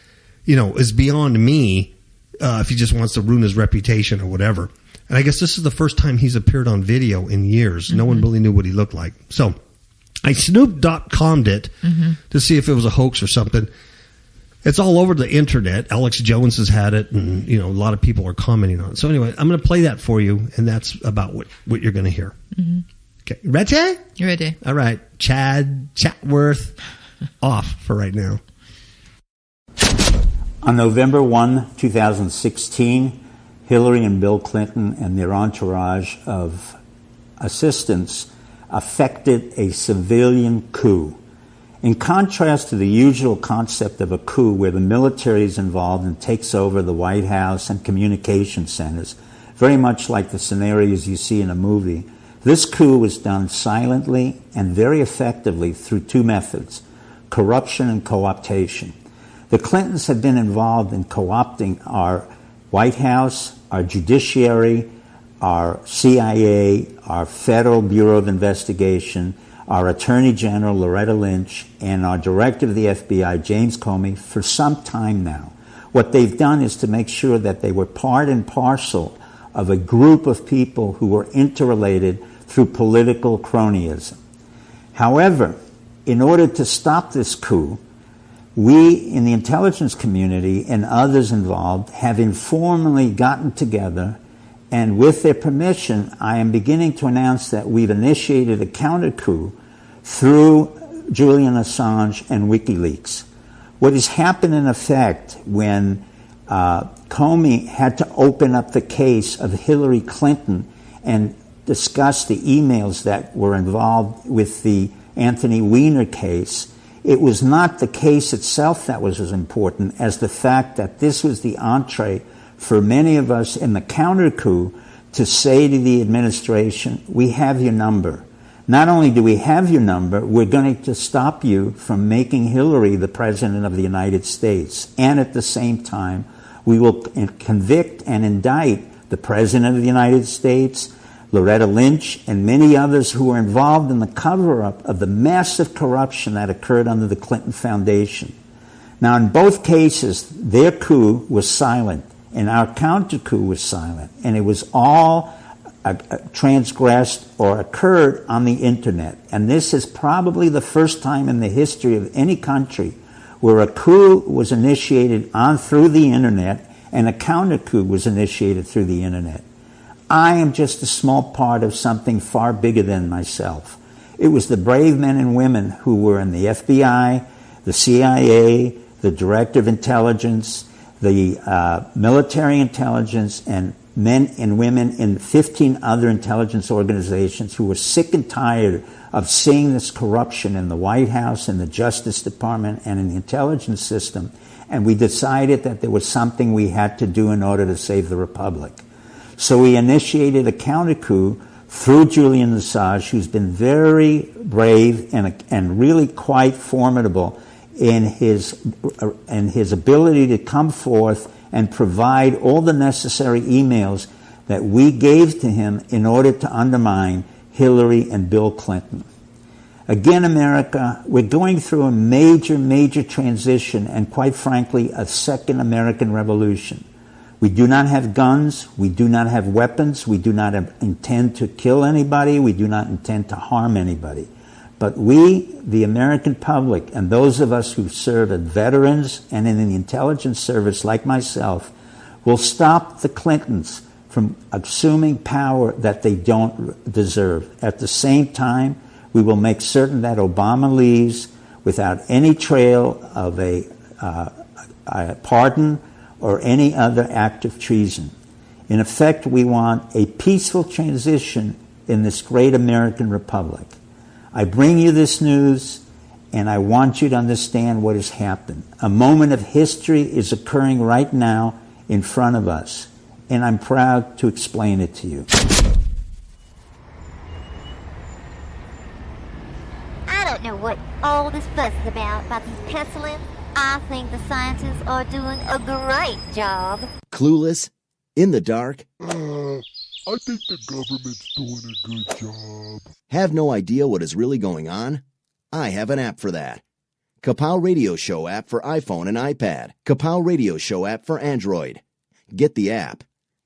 B: is beyond me. If he just wants to ruin his reputation or whatever. And I guess this is the first time he's appeared on video in years. No one really knew what he looked like. So I Snoop.com'd it to see if it was a hoax or something. It's all over the internet. Alex Jones has had it, and a lot of people are commenting on it. So anyway, I'm going to play that for you, and that's about what you're going to hear. Okay, ready?
C: Ready.
B: All right, Chad Chatworth off for right now.
D: On November 1, 2016, Hillary and Bill Clinton and their entourage of assistants effected a civilian coup. In contrast to the usual concept of a coup where the military is involved and takes over the White House and communication centers, very much like the scenarios you see in a movie, this coup was done silently and very effectively through two methods: corruption and co-optation. The Clintons have been involved in co-opting our White House, our judiciary, our CIA, our Federal Bureau of Investigation, our Attorney General, Loretta Lynch, and our Director of the FBI, James Comey, for some time now. What they've done is to make sure that they were part and parcel of a group of people who were interrelated through political cronyism. However, in order to stop this coup, we in the intelligence community and others involved have informally gotten together, and with their permission, I am beginning to announce that we've initiated a counter-coup through Julian Assange and WikiLeaks. What has happened in effect when Comey had to open up the case of Hillary Clinton and discuss the emails that were involved with the Anthony Weiner case, it was not the case itself that was as important as the fact that this was the entree for many of us in the counter-coup to say to the administration, we have your number. Not only do we have your number, we're going to stop you from making Hillary the President of the United States. And at the same time, we will convict and indict the President of the United States, Loretta Lynch, and many others who were involved in the cover-up of the massive corruption that occurred under the Clinton Foundation. Now, in both cases, their coup was silent, and our counter-coup was silent, and it was all transgressed or occurred on the internet. And this is probably the first time in the history of any country where a coup was initiated through the internet and a counter-coup was initiated through the internet. I am just a small part of something far bigger than myself. It was the brave men and women who were in the FBI, the CIA, the Director of Intelligence, the military intelligence, and men and women in 15 other intelligence organizations who were sick and tired of seeing this corruption in the White House, in the Justice Department, and in the intelligence system. And we decided that there was something we had to do in order to save the Republic. So we initiated a counter-coup through Julian Assange, who's been very brave and really quite formidable in his ability to come forth and provide all the necessary emails that we gave to him in order to undermine Hillary and Bill Clinton. Again, America, we're going through a major, major transition and, quite frankly, a second American Revolution. We do not have guns. We do not have weapons. We do not intend to kill anybody. We do not intend to harm anybody. But we, the American public, and those of us who serve as veterans and in the intelligence service like myself, will stop the Clintons from assuming power that they don't deserve. At the same time, we will make certain that Obama leaves without any trail of a pardon or any other act of treason. In effect, we want a peaceful transition in this great American Republic. I bring you this news, and I want you to understand what has happened. A moment of history is occurring right now in front of us, and I'm proud to explain it to you.
E: I don't know what all this fuss is about these pestilence. I think the scientists are doing a great job.
F: Clueless? In the dark?
G: I think the government's doing a good job.
F: Have no idea what is really going on? I have an app for that. KAPOW Radio Show app for iPhone and iPad. KAPOW Radio Show app for Android. Get the app.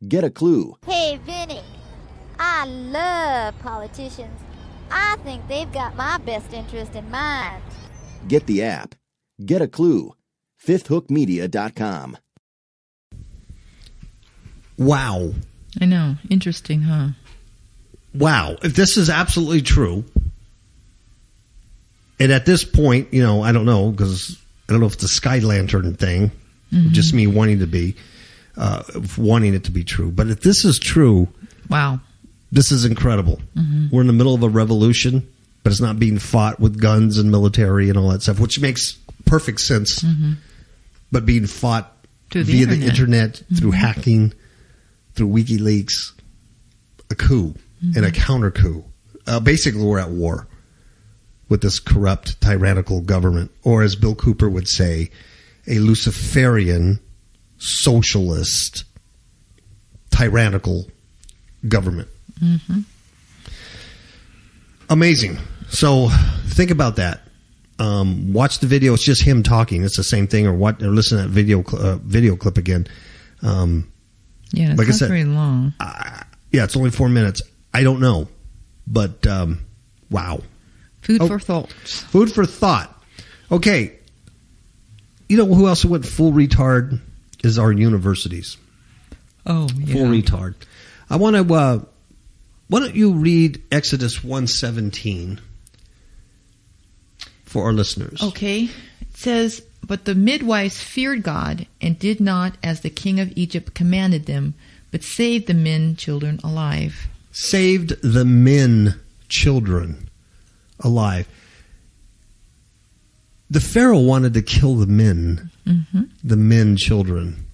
F: Get a clue.
E: Hey, Vinny, I love politicians. I think they've got my best interest in mind.
F: Get the app. Get a clue. FifthHookMedia.com.
B: Wow.
C: I know. Interesting, huh?
B: Wow. If this is absolutely true, and at this point, you know, I don't know, because I don't know if it's a sky lantern thing, just me wanting it to be true. But if this is true,
C: wow,
B: this is incredible. We're in the middle of a revolution, but it's not being fought with guns and military and all that stuff, which makes perfect sense. But being fought via the internet, through hacking, through WikiLeaks, a coup and a counter coup. Basically, we're at war with this corrupt, tyrannical government, or as Bill Cooper would say, a Luciferian, socialist, tyrannical government. Amazing. So think about that. Watch the video. It's just him talking. It's the same thing. Or listen to that video clip again.
C: Yeah, it's
B: like
C: not
B: I said,
C: very long.
B: Yeah, it's only 4 minutes. I don't know, but wow.
C: Food for thought.
B: Food for thought. Okay. You know who else went full retard is our universities.
C: Oh, yeah.
B: Full retard. I want to. Why don't you read Exodus 1:17 for our listeners?
C: Okay. It says, "But the midwives feared God and did not as the king of Egypt commanded them, but saved the men children alive."
B: Saved the men children alive. The Pharaoh wanted to kill the men, the men children.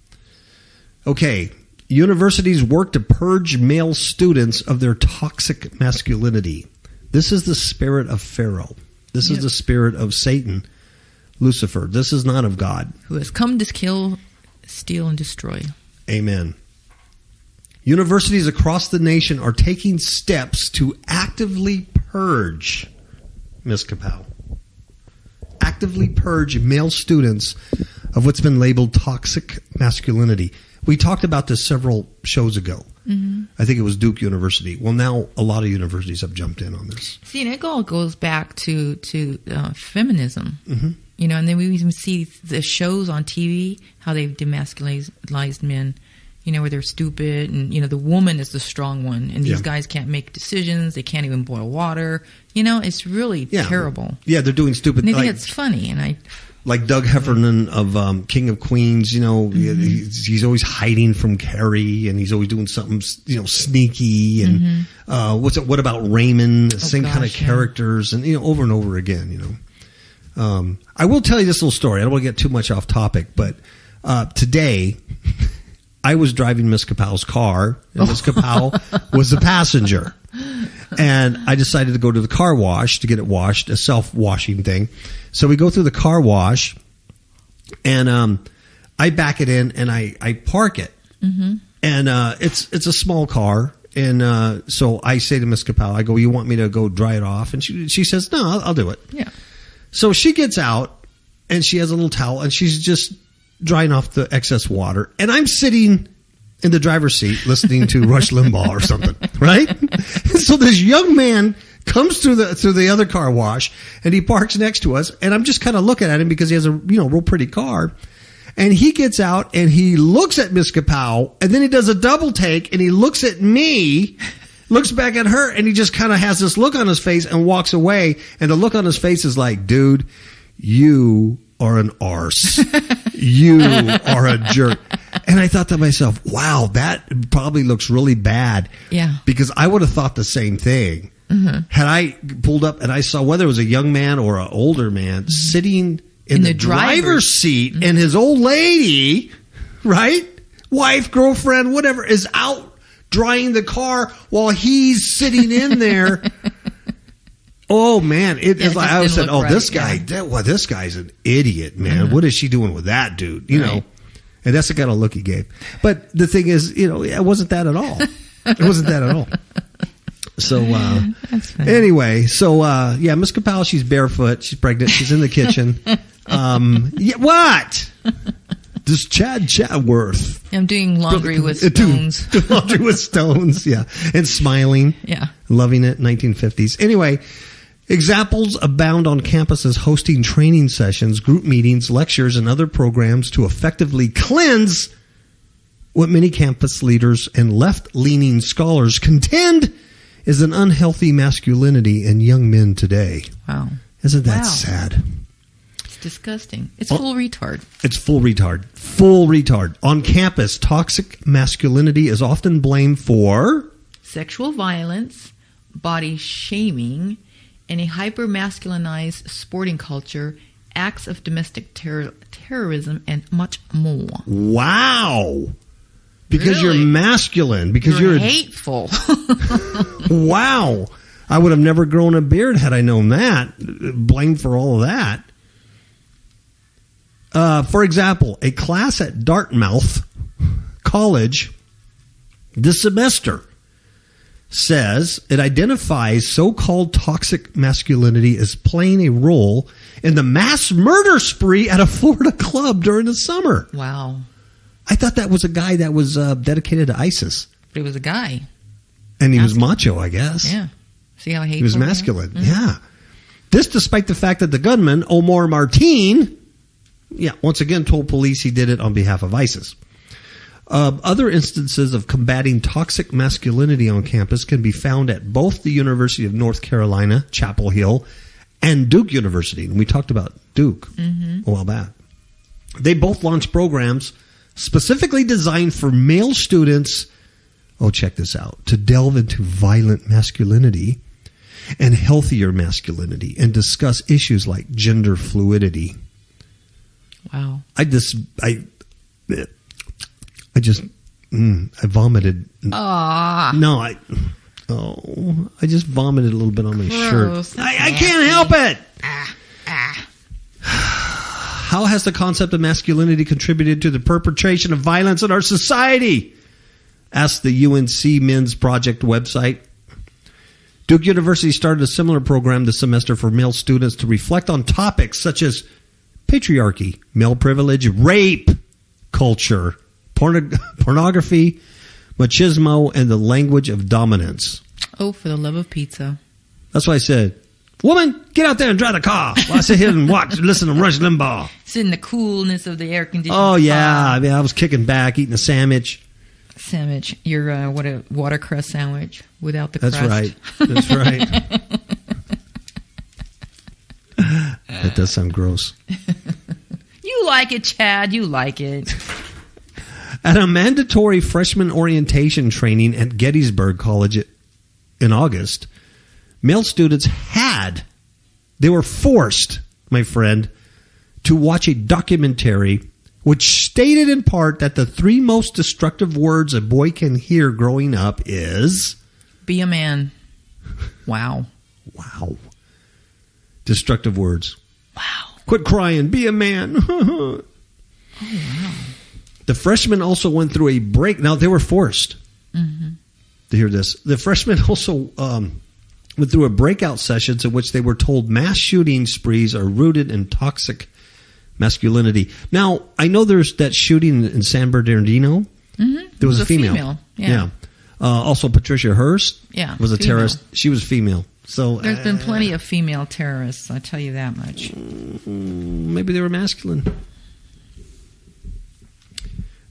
B: Okay. Universities work to purge male students of their toxic masculinity. This is the spirit of Pharaoh. This is the spirit of Satan, Lucifer. This is not of God.
C: Who has come to kill, steal, and destroy.
B: Amen. Universities across the nation are taking steps to actively purge, Ms. KAPOW, actively purge male students of what's been labeled toxic masculinity. We talked about this several shows ago. I think it was Duke University. Well, now a lot of universities have jumped in on this.
C: See, and it all goes back to feminism. You know, and then we even see the shows on TV, how they've demasculinized men, you know, where they're stupid and, you know, the woman is the strong one and these guys can't make decisions. They can't even boil water. You know, it's really terrible.
B: Yeah, they're doing stupid
C: things. I think it's funny. And
B: like Doug Heffernan of King of Queens, you know, he's always hiding from Carrie, and he's always doing something, you know, sneaky. And what about Raymond? Same kind of characters, and you know, over and over again. You know, I will tell you this little story. I don't want to get too much off topic, but today I was driving Miss KAPOW's car, and Miss KAPOW was the passenger. And I decided to go to the car wash to get it washed, a self-washing thing. So we go through the car wash, and I back it in, and I park it. And it's a small car. And so I say to Miss KAPOW, I go, "You want me to go dry it off?" And she says, "No, I'll do it."
C: Yeah.
B: So she gets out, and she has a little towel, and she's just drying off the excess water. And I'm sitting in the driver's seat listening to Rush Limbaugh or something, right? So this young man comes through the other car wash, and he parks next to us, and I'm just kind of looking at him because he has a real pretty car. And he gets out, and he looks at Miss KAPOW, and then he does a double take, and he looks at me, looks back at her, and he just kind of has this look on his face and walks away. And the look on his face is like, "Dude, you are an arse. You are a jerk." And I thought to myself, wow, that probably looks really bad.
C: Yeah.
B: Because I would have thought the same thing. Had I pulled up and I saw whether it was a young man or an older man sitting in the driver's seat, and his old lady, right? Wife, girlfriend, whatever, is out drying the car while he's sitting in there. Oh man, it is like I said. Oh, right, this guy, this guy's an idiot, man. What is she doing with that dude? You know, and that's the kind of look he gave. But the thing is, you know, it wasn't that at all. It wasn't that at all. So anyway, so yeah, Miss KAPOW, she's barefoot, she's pregnant, she's in the kitchen. Yeah, what? This Chad Chadworth.
C: I'm doing laundry with stones.
B: Laundry with stones, yeah. And smiling.
C: Yeah.
B: Loving it, 1950s. Anyway, examples abound on campuses hosting training sessions, group meetings, lectures, and other programs to effectively cleanse what many campus leaders and left-leaning scholars contend is an unhealthy masculinity in young men today.
C: Wow.
B: Isn't that sad?
C: It's disgusting. It's full retard.
B: It's full retard. Full retard. On campus, toxic masculinity is often blamed for
C: sexual violence, body shaming, and a hyper-masculinized sporting culture, acts of domestic terrorism, and much more.
B: Wow. Because
C: Really?
B: you're masculine. Because
C: You're hateful.
B: Wow. I would have never grown a beard had I known that. Blamed for all of that. For example, a class at Dartmouth College this semester says it identifies so-called toxic masculinity as playing a role in the mass murder spree at a Florida club during the summer.
C: Wow.
B: I thought that was a guy that was dedicated to ISIS.
C: But it was a guy.
B: And he was macho, I guess.
C: Yeah. See how hateful
B: He was masculine. Yeah. This despite the fact that the gunman, Omar Martin, once again told police he did it on behalf of ISIS. Other instances of combating toxic masculinity on campus can be found at both the University of North Carolina, Chapel Hill, and Duke University. And we talked about Duke a while back. They both launched programs specifically designed for male students, check this out, to delve into violent masculinity and healthier masculinity and discuss issues like gender fluidity.
C: Wow.
B: I vomited.
C: Ah.
B: No, I just vomited a little bit on my
C: Gross.
B: shirt. I can't help it. How has the concept of masculinity contributed to the perpetration of violence in our society? Asked the UNC Men's Project website. Duke University started a similar program this semester for male students to reflect on topics such as patriarchy, male privilege, rape, culture, pornography, machismo, and the language of dominance.
C: Oh, for the love of pizza.
B: That's why I said, woman, get out there and drive the car while I sit here and watch and listen to Rush Limbaugh.
C: Sit in the coolness of the air conditioning.
B: Oh, yeah. I was kicking back, eating a sandwich.
C: Sandwich. Your what a watercress sandwich without the crust.
B: That's right. That does sound gross.
C: You like it, Chad. You like it.
B: At a mandatory freshman orientation training at Gettysburg College in August, male students they were forced, my friend, to watch a documentary which stated in part that the 3 most destructive words a boy can hear growing up is...
C: Be a man. Wow.
B: Wow. Destructive words.
C: Wow.
B: Quit crying. Be a man.
C: Oh, wow.
B: The freshmen also went through a break. Now, they were forced to hear this. The freshmen also went through a breakout sessions in which they were told mass shooting sprees are rooted in toxic masculinity. Now, I know there's that shooting in San Bernardino. There was a female. Yeah. Also, Patricia Hearst was a terrorist. She was female. So
C: there's been plenty of female terrorists, I tell you that much.
B: Maybe they were masculine.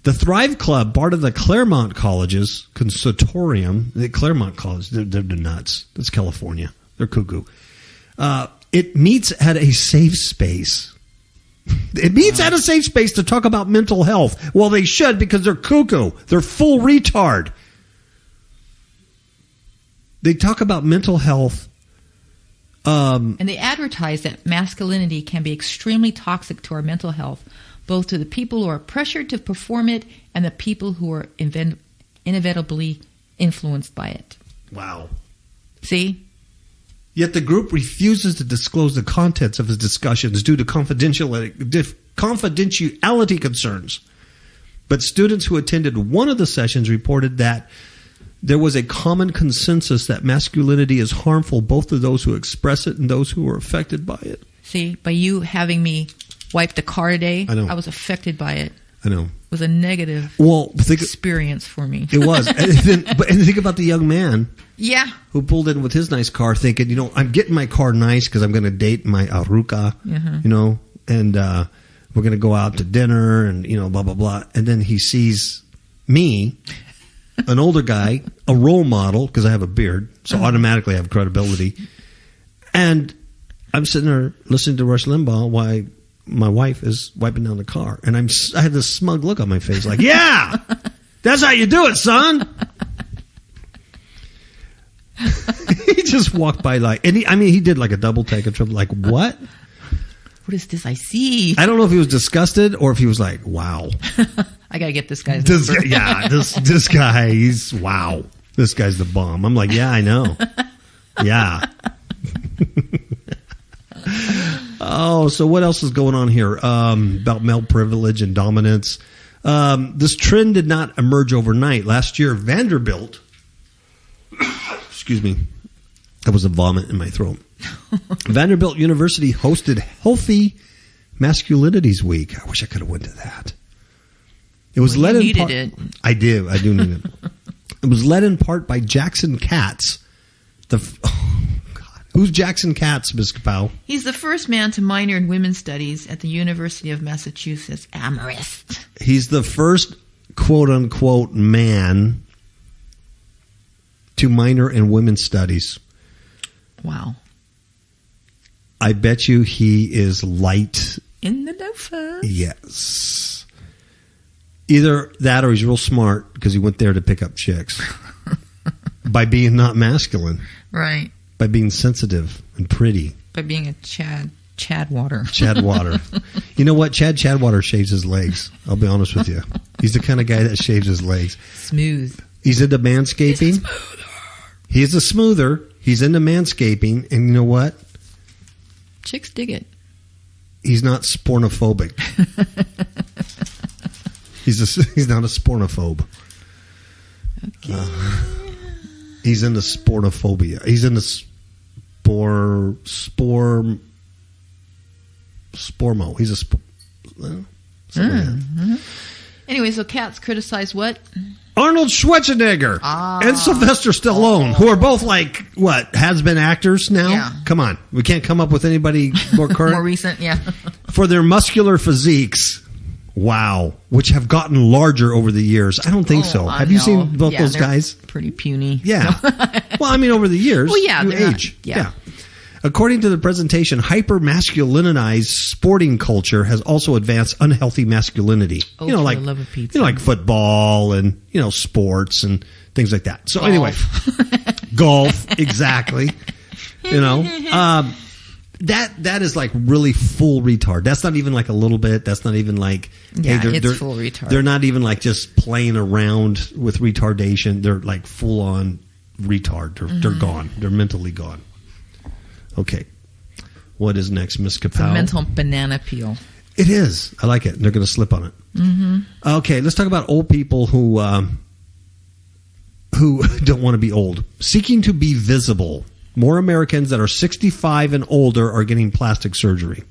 B: The Thrive Club, part of the Claremont College's consortium, the Claremont College, they're nuts. That's California. They're cuckoo. It meets at a safe space. It meets at a safe space to talk about mental health. Well, they should, because they're cuckoo. They're full retard. They talk about mental health.
C: And they advertise that masculinity can be extremely toxic to our mental health, both to the people who are pressured to perform it and the people who are inevitably influenced by it.
B: Wow.
C: See?
B: Yet the group refuses to disclose the contents of his discussions due to confidentiality concerns. But students who attended one of the sessions reported that there was a common consensus that masculinity is harmful both to those who express it and those who are affected by it.
C: See, by you having me wipe the car today,
B: I know.
C: I was affected by it.
B: I know.
C: Was a negative experience for me.
B: It was. And think about the young man.
C: Yeah.
B: Who pulled in with his nice car thinking, I'm getting my car nice because I'm going to date my Aruka, and we're going to go out to dinner and, blah, blah, blah. And then he sees me, an older guy, a role model because I have a beard, so automatically I have credibility. And I'm sitting there listening to Rush Limbaugh while my wife is wiping down the car. And I had this smug look on my face like, yeah, that's how you do it, son. He just walked by he did like a double take and triple, like, what?
C: What is this I see?
B: I don't know if he was disgusted or if he was like, wow.
C: I got to get this guy's number.
B: This guy, wow. This guy's the bomb. I'm like, yeah, I know. Yeah. Oh, so what else is going on here about male privilege and dominance? This trend did not emerge overnight. Last year, Vanderbilt, excuse me, that was a vomit in my throat. Vanderbilt University hosted Healthy Masculinities Week. I wish I could have went to that. It was led in part. I do need it. It was led in part by Jackson Katz. Who's Jackson Katz, Ms. KAPOW?
C: He's the first man to minor in women's studies at the University of Massachusetts Amherst.
B: He's the first quote-unquote man to minor in women's studies.
C: Wow.
B: I bet you he is light.
C: In the loafers.
B: Yes. Either that or he's real smart because he went there to pick up chicks. By being not masculine.
C: Right.
B: By being sensitive and pretty.
C: By being a Chadwater.
B: Chadwater. You know what? Chadwater shaves his legs. I'll be honest with you. He's the kind of guy that shaves his legs.
C: Smooth.
B: He's into manscaping. He's a smoother. He's into manscaping. And you know what?
C: Chicks dig it.
B: He's not spornophobic. He's not a spornophobe.
C: Okay.
B: He's into spornophobia. He's into spormo. He's a
C: Anyway, so Katz criticized what?
B: Arnold Schwarzenegger and Sylvester Stallone, who are both like, has-been actors now?
C: Yeah.
B: Come on. We can't come up with anybody more current?
C: More recent, yeah.
B: For their muscular physiques. Wow. Which have gotten larger over the years. I don't think so. Have you seen both those guys?
C: Pretty puny.
B: Yeah. Well, I mean, over the years.
C: Well, yeah.
B: You age. Yeah. According to the presentation, hyper-masculinized sporting culture has also advanced unhealthy masculinity.
C: Oh, for the love of pizza.
B: Like football and, sports and things like that. So anyway, golf, exactly. That is like really full retard. That's not even like a little bit. That's not even like,
C: it's full retard.
B: They're not even like just playing around with retardation. They're like full on retard. They're gone. They're mentally gone. Okay. What is next, Miss KAPOW?
C: It's a mental banana peel.
B: It is. I like it. They're going to slip on it. Mm-hmm. Okay, let's talk about old people who don't want to be old. Seeking to be visible. More Americans that are 65 and older are getting plastic surgery.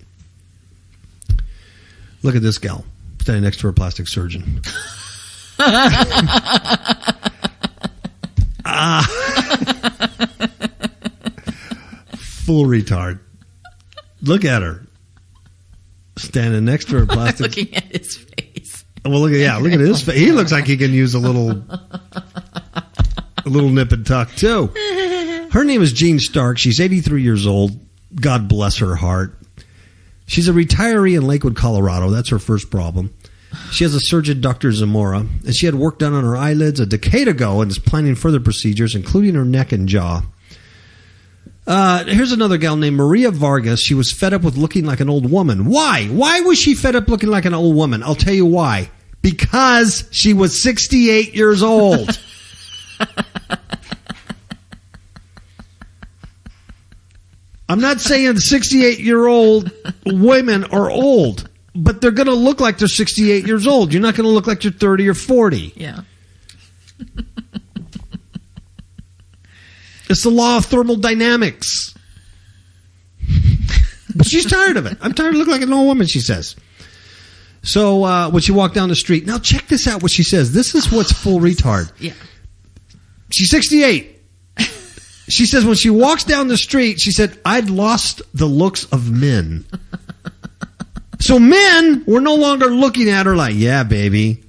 B: Look at this gal standing next to her plastic surgeon. Full retard. Look at her. Standing next to her plastic.
C: Looking at his face.
B: Well, look at his face. He looks like he can use a little nip and tuck too. Her name is Jean Stark. She's 83 years old. God bless her heart. She's a retiree in Lakewood, Colorado. That's her first problem. She has a surgeon, Dr. Zamora, and she had work done on her eyelids a decade ago and is planning further procedures, including her neck and jaw. Here's another gal named Maria Vargas. She was fed up with looking like an old woman. Why? Why was she fed up looking like an old woman? I'll tell you why. Because she was 68 years old. I'm not saying 68-year-old women are old, but they're going to look like they're 68 years old. You're not going to look like you're 30 or 40.
C: Yeah.
B: It's the law of thermodynamics. But she's tired of it. I'm tired of looking like an old woman, she says. So when she walked down the street, now check this out. What she says. This is what's full retard.
C: Yeah.
B: She's 68. She says when she walks down the street, she said, "I'd lost the looks of men." So men were no longer looking at her like, "Yeah, baby,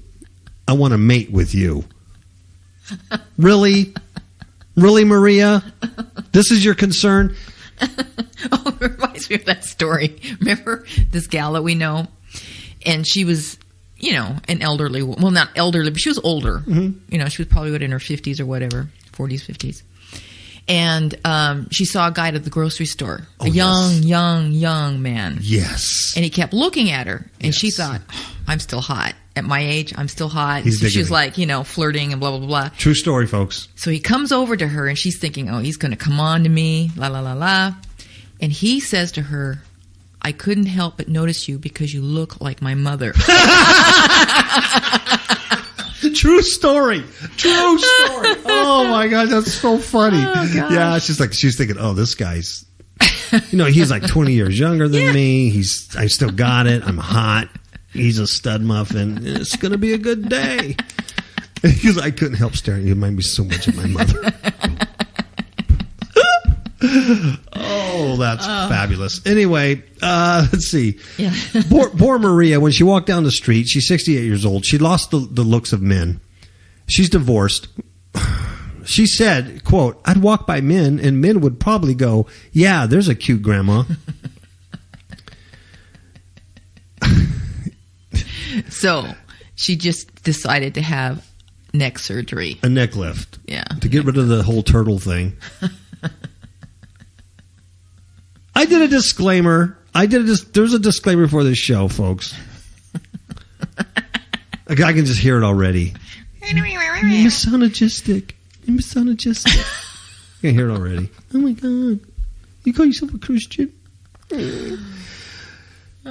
B: I want to mate with you." Really? Really, Maria? This is your concern?
C: Oh, it reminds me of that story. Remember this gal that we know? And she was, an elderly, well, not elderly, but she was older. Mm-hmm. She was probably in her 50s or whatever, 40s, 50s. And she saw a guy at the grocery store, a young man.
B: Yes.
C: And he kept looking at her. And she thought, I'm still hot. At my age, I'm still hot.
B: So
C: she was like, flirting and blah, blah, blah.
B: True story, folks.
C: So he comes over to her and she's thinking, oh, he's going to come on to me, la, la, la, la. And he says to her, "I couldn't help but notice you because you look like my mother."
B: True story. True story. Oh my God, that's so funny. Oh, yeah, she's thinking, oh, this guy's, he's like 20 years younger than me. I still got it. I'm hot. He's a stud muffin. It's going to be a good day. Because I couldn't help staring. You remind me so much of my mother. Oh, that's fabulous. Anyway, let's see. Yeah. Poor Maria, when she walked down the street, she's 68 years old. She lost the looks of men. She's divorced. She said, quote, "I'd walk by men and men would probably go, 'Yeah, there's a cute grandma.'"
C: So she just decided to have neck surgery.
B: A neck lift.
C: Yeah.
B: To get rid of the whole turtle thing. I did a disclaimer. There's a disclaimer for this show, folks. I can just hear it already. Misogynistic. Misogynistic. I can hear it already. Oh my God. You call yourself a Christian?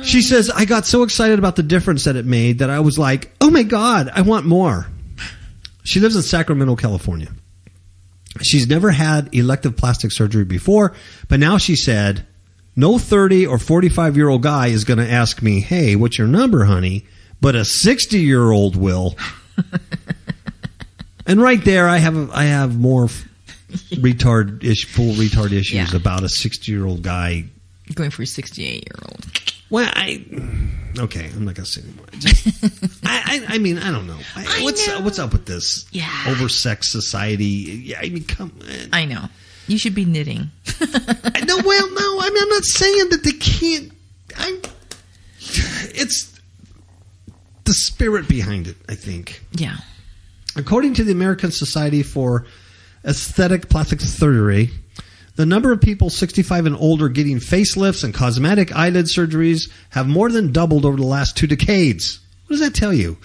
B: She says, "I got so excited about the difference that it made that I was like, oh my God, I want more." She lives in Sacramento, California. She's never had elective plastic surgery before, but now she said, no 30 or 45-year-old guy is going to ask me, "Hey, what's your number, honey?" But a 60-year-old will. And right there, I have more full retard issues about a 60-year-old guy
C: going for a 68-year-old.
B: Well, okay, I'm not going to say anymore. I mean, I don't know. What's up with this?
C: Yeah.
B: Oversexed society. Yeah, I mean, come on.
C: I know. You should be knitting.
B: No, I mean, I'm not saying that they can't. It's the spirit behind it, I think.
C: Yeah.
B: According to the American Society for Aesthetic Plastic Surgery, the number of people 65 and older getting facelifts and cosmetic eyelid surgeries have more than doubled over the last 2 decades. What does that tell you?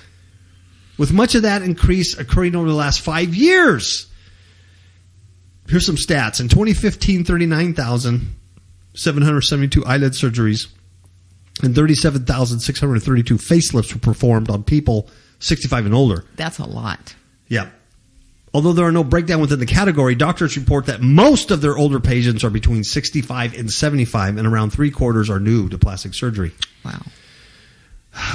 B: With much of that increase occurring over the last 5 years. Here's some stats. In 2015, 39,772 eyelid surgeries and 37,632 facelifts were performed on people 65 and older.
C: That's a lot.
B: Yeah. Although there are no breakdown within the category, doctors report that most of their older patients are between 65 and 75, and around 3/4 are new to plastic surgery.
C: Wow.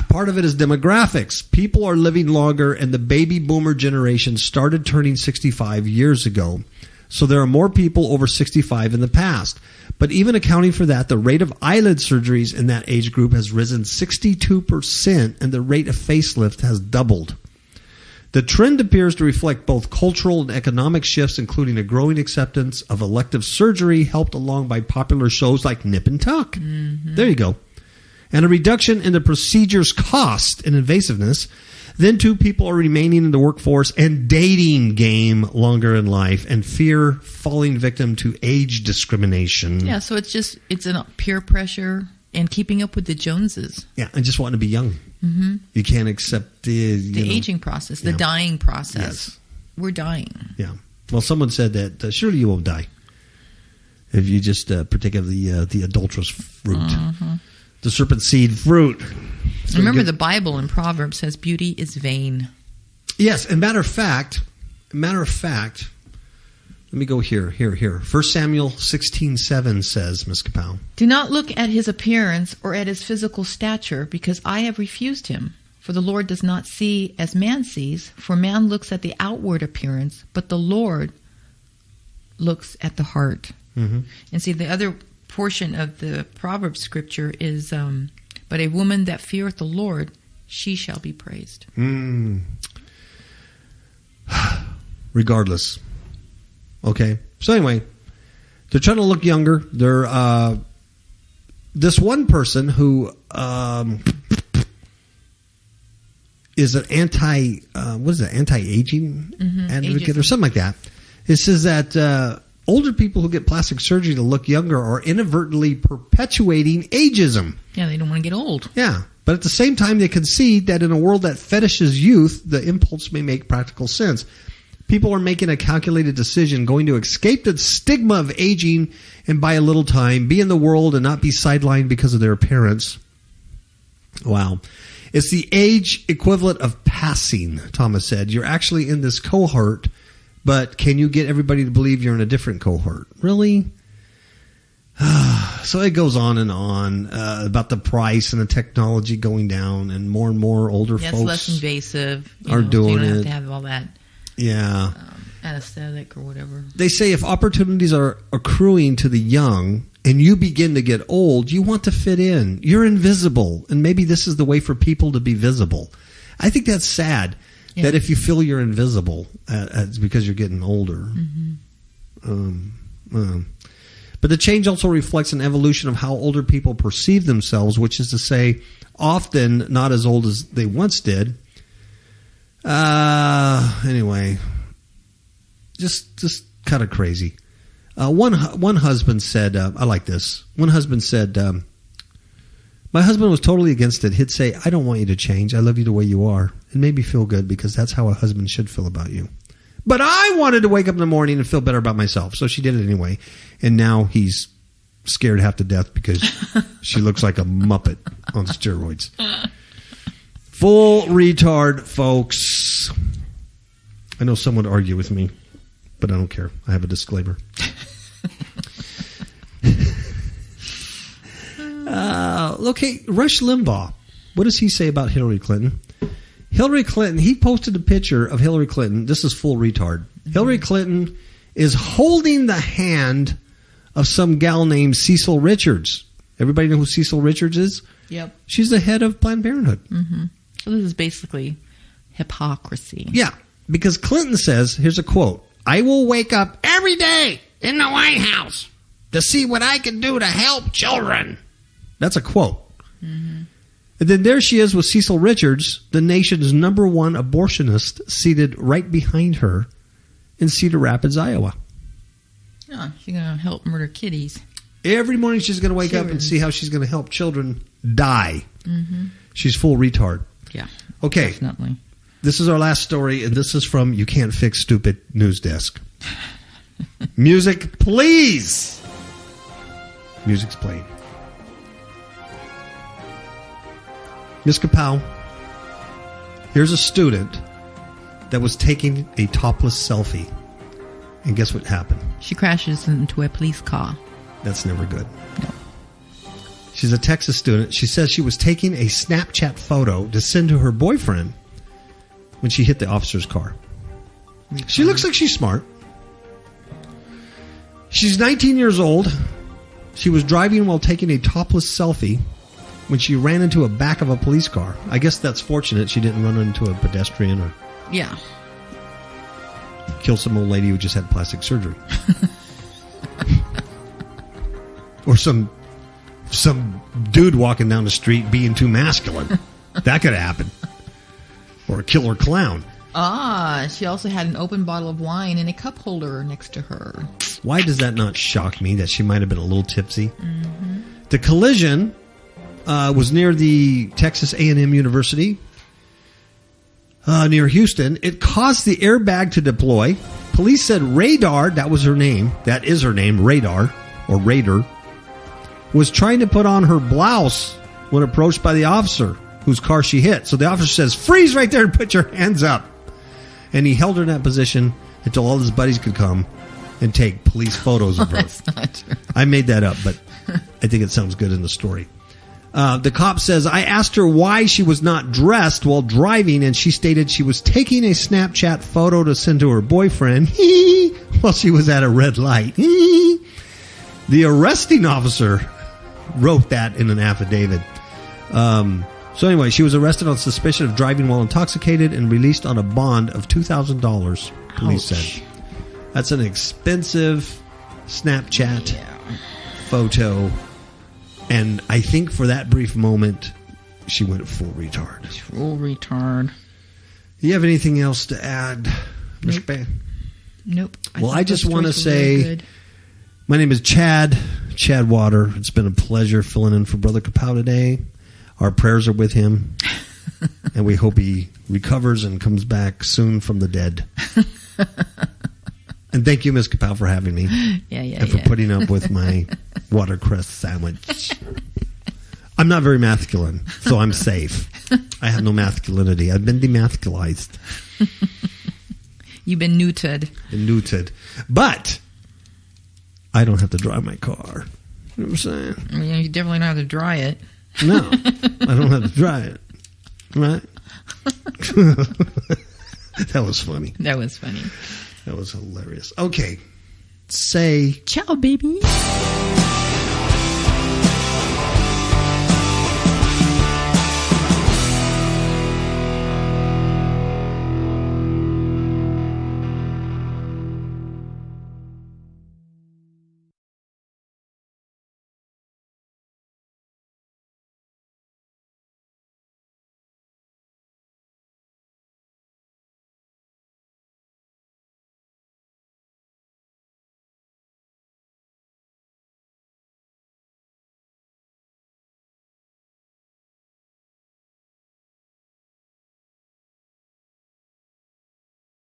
B: Part of it is demographics. People are living longer, and the baby boomer generation started turning 65 years ago. So there are more people over 65 in the past. But even accounting for that, the rate of eyelid surgeries in that age group has risen 62%, and the rate of facelift has doubled. The trend appears to reflect both cultural and economic shifts, including a growing acceptance of elective surgery, helped along by popular shows like Nip and Tuck. Mm-hmm. There you go. And a reduction in the procedure's cost and invasiveness. Then, too, people are remaining in the workforce and dating game longer in life, and fear falling victim to age discrimination.
C: Yeah, so it's a peer pressure and keeping up with the Joneses.
B: Yeah, and just wanting to be young. Mm-hmm. You can't accept the
C: aging process, the dying process. Yes. We're dying.
B: Yeah. Well, someone said that surely you won't die if you just partake of the adulterous fruit, the serpent seed fruit.
C: Remember, the Bible in Proverbs says beauty is vain.
B: Yes, and matter of fact, Let me go here. 1 Samuel 16:7 says, Ms. KAPOW.
C: Do not look at his appearance or at his physical stature, because I have refused him. For the Lord does not see as man sees, for man looks at the outward appearance, but the Lord looks at the heart.
B: Mm-hmm.
C: And see, the other portion of the Proverbs scripture is, but a woman that feareth the Lord, she shall be praised.
B: Regardless. Okay. So anyway, they're trying to look younger. They're this one person who is an anti-aging advocate
C: ageism.
B: or something like that. It says that older people who get plastic surgery to look younger are inadvertently perpetuating ageism.
C: Yeah, they don't want to get old.
B: Yeah. But at the same time, they concede that in a world that fetishes youth, the impulse may make practical sense. People are making a calculated decision, going to escape the stigma of aging and buy a little time, be in the world and not be sidelined because of their appearance. Wow. It's the age equivalent of passing, Thomas said. You're actually in this cohort, but can you get everybody to believe you're in a different cohort? Really? So it goes on and on about the price and the technology going down, and more older folks
C: it's less invasive.
B: are doing
C: so you don't have
B: it.
C: to have all that anesthetic or whatever.
B: They say if opportunities are accruing to the young and you begin to get old, you want to fit in. You're invisible, and maybe this is the way for people to be visible. I think that's sad that if you feel you're invisible, it's because you're getting older. But the change also reflects an evolution of how older people perceive themselves, which is to say, often not as old as they once did. Anyway, just kind of crazy. One husband said, I like this. One husband said, my husband was totally against it. He'd say, I don't want you to change. I love you the way you are. It made me feel good because that's how a husband should feel about you. But I wanted to wake up in the morning and feel better about myself. So she did it anyway. And now he's scared half to death because she looks like a Muppet on steroids. Full retard, folks. I know some would argue with me, but I don't care. I have a disclaimer. Okay, Rush Limbaugh. What does he say about Hillary Clinton? Hillary Clinton, he posted a picture of Hillary Clinton. This is full retard. Hillary Clinton is holding the hand of some gal named Cecil Richards. Everybody know who Cecil Richards is?
C: Yep.
B: She's the head of Planned Parenthood.
C: Mm-hmm. So this is basically hypocrisy.
B: Yeah, because Clinton says, here's a quote, I will wake up every day in the White House to see what I can do to help children. That's a quote. Mm-hmm. And then there she is with Cecil Richards, the nation's #1 abortionist, seated right behind her in Cedar Rapids, Iowa.
C: Oh, she's going to help murder kitties.
B: Every morning she's going to wake up and see how she's going to help children die.
C: Mm-hmm.
B: She's full retard.
C: Yeah.
B: Okay.
C: Definitely.
B: This is our last story, and this is from You Can't Fix Stupid News Desk. Music, please. Music's playing. Ms. KAPOW, here's a student that was taking a topless selfie. And guess what happened?
C: She crashes into a police car.
B: That's never good.
C: No.
B: She's a Texas student. She says she was taking a Snapchat photo to send to her boyfriend when she hit the officer's car. She looks like she's smart. She's 19 years old. She was driving while taking a topless selfie when she ran into a back of a police car. I guess that's fortunate she didn't run into a pedestrian or kill some old lady who just had plastic surgery. Or some dude walking down the street being too masculine. That could have happened. Or a killer clown.
C: She also had an open bottle of wine in a cup holder next to her.
B: Why does that not shock me that she might have been a little tipsy?
C: Mm-hmm.
B: The collision was near the Texas A&M University, near Houston. It caused the airbag to deploy. Police said Radar, that was her name, that is her name, Radar, or Raider, was trying to put on her blouse when approached by the officer whose car she hit. So the officer says, freeze right there and put your hands up. And he held her in that position until all his buddies could come and take police photos of her.
C: That's not true.
B: I made that up, but I think it sounds good in the story. The cop says, I asked her why she was not dressed while driving, and she stated she was taking a Snapchat photo to send to her boyfriend while she was at a red light. The arresting officer wrote that in an affidavit. So anyway, she was arrested on suspicion of driving while intoxicated and released on a bond of $2,000, police said. That's an expensive Snapchat photo. And I think for that brief moment, she went full retard.
C: Full retard.
B: Do you have anything else to add, Ms. Bay?
C: Nope.
B: Well, I just want to say, my name is Chad Water. It's been a pleasure filling in for Brother KAPOW today. Our prayers are with him, and we hope he recovers and comes back soon from the dead. And thank you, Ms. KAPOW, for having me. And for putting up with my watercress sandwich. I'm not very masculine, so I'm safe. I have no masculinity. I've been demasculized.
C: You've been neutered. But I don't have to drive my car. You know what I'm saying? I mean, you definitely don't have to dry it.
B: No, I don't have to dry it. Right? That was funny.
C: That was funny.
B: That was hilarious. Okay. Say
C: ciao, baby.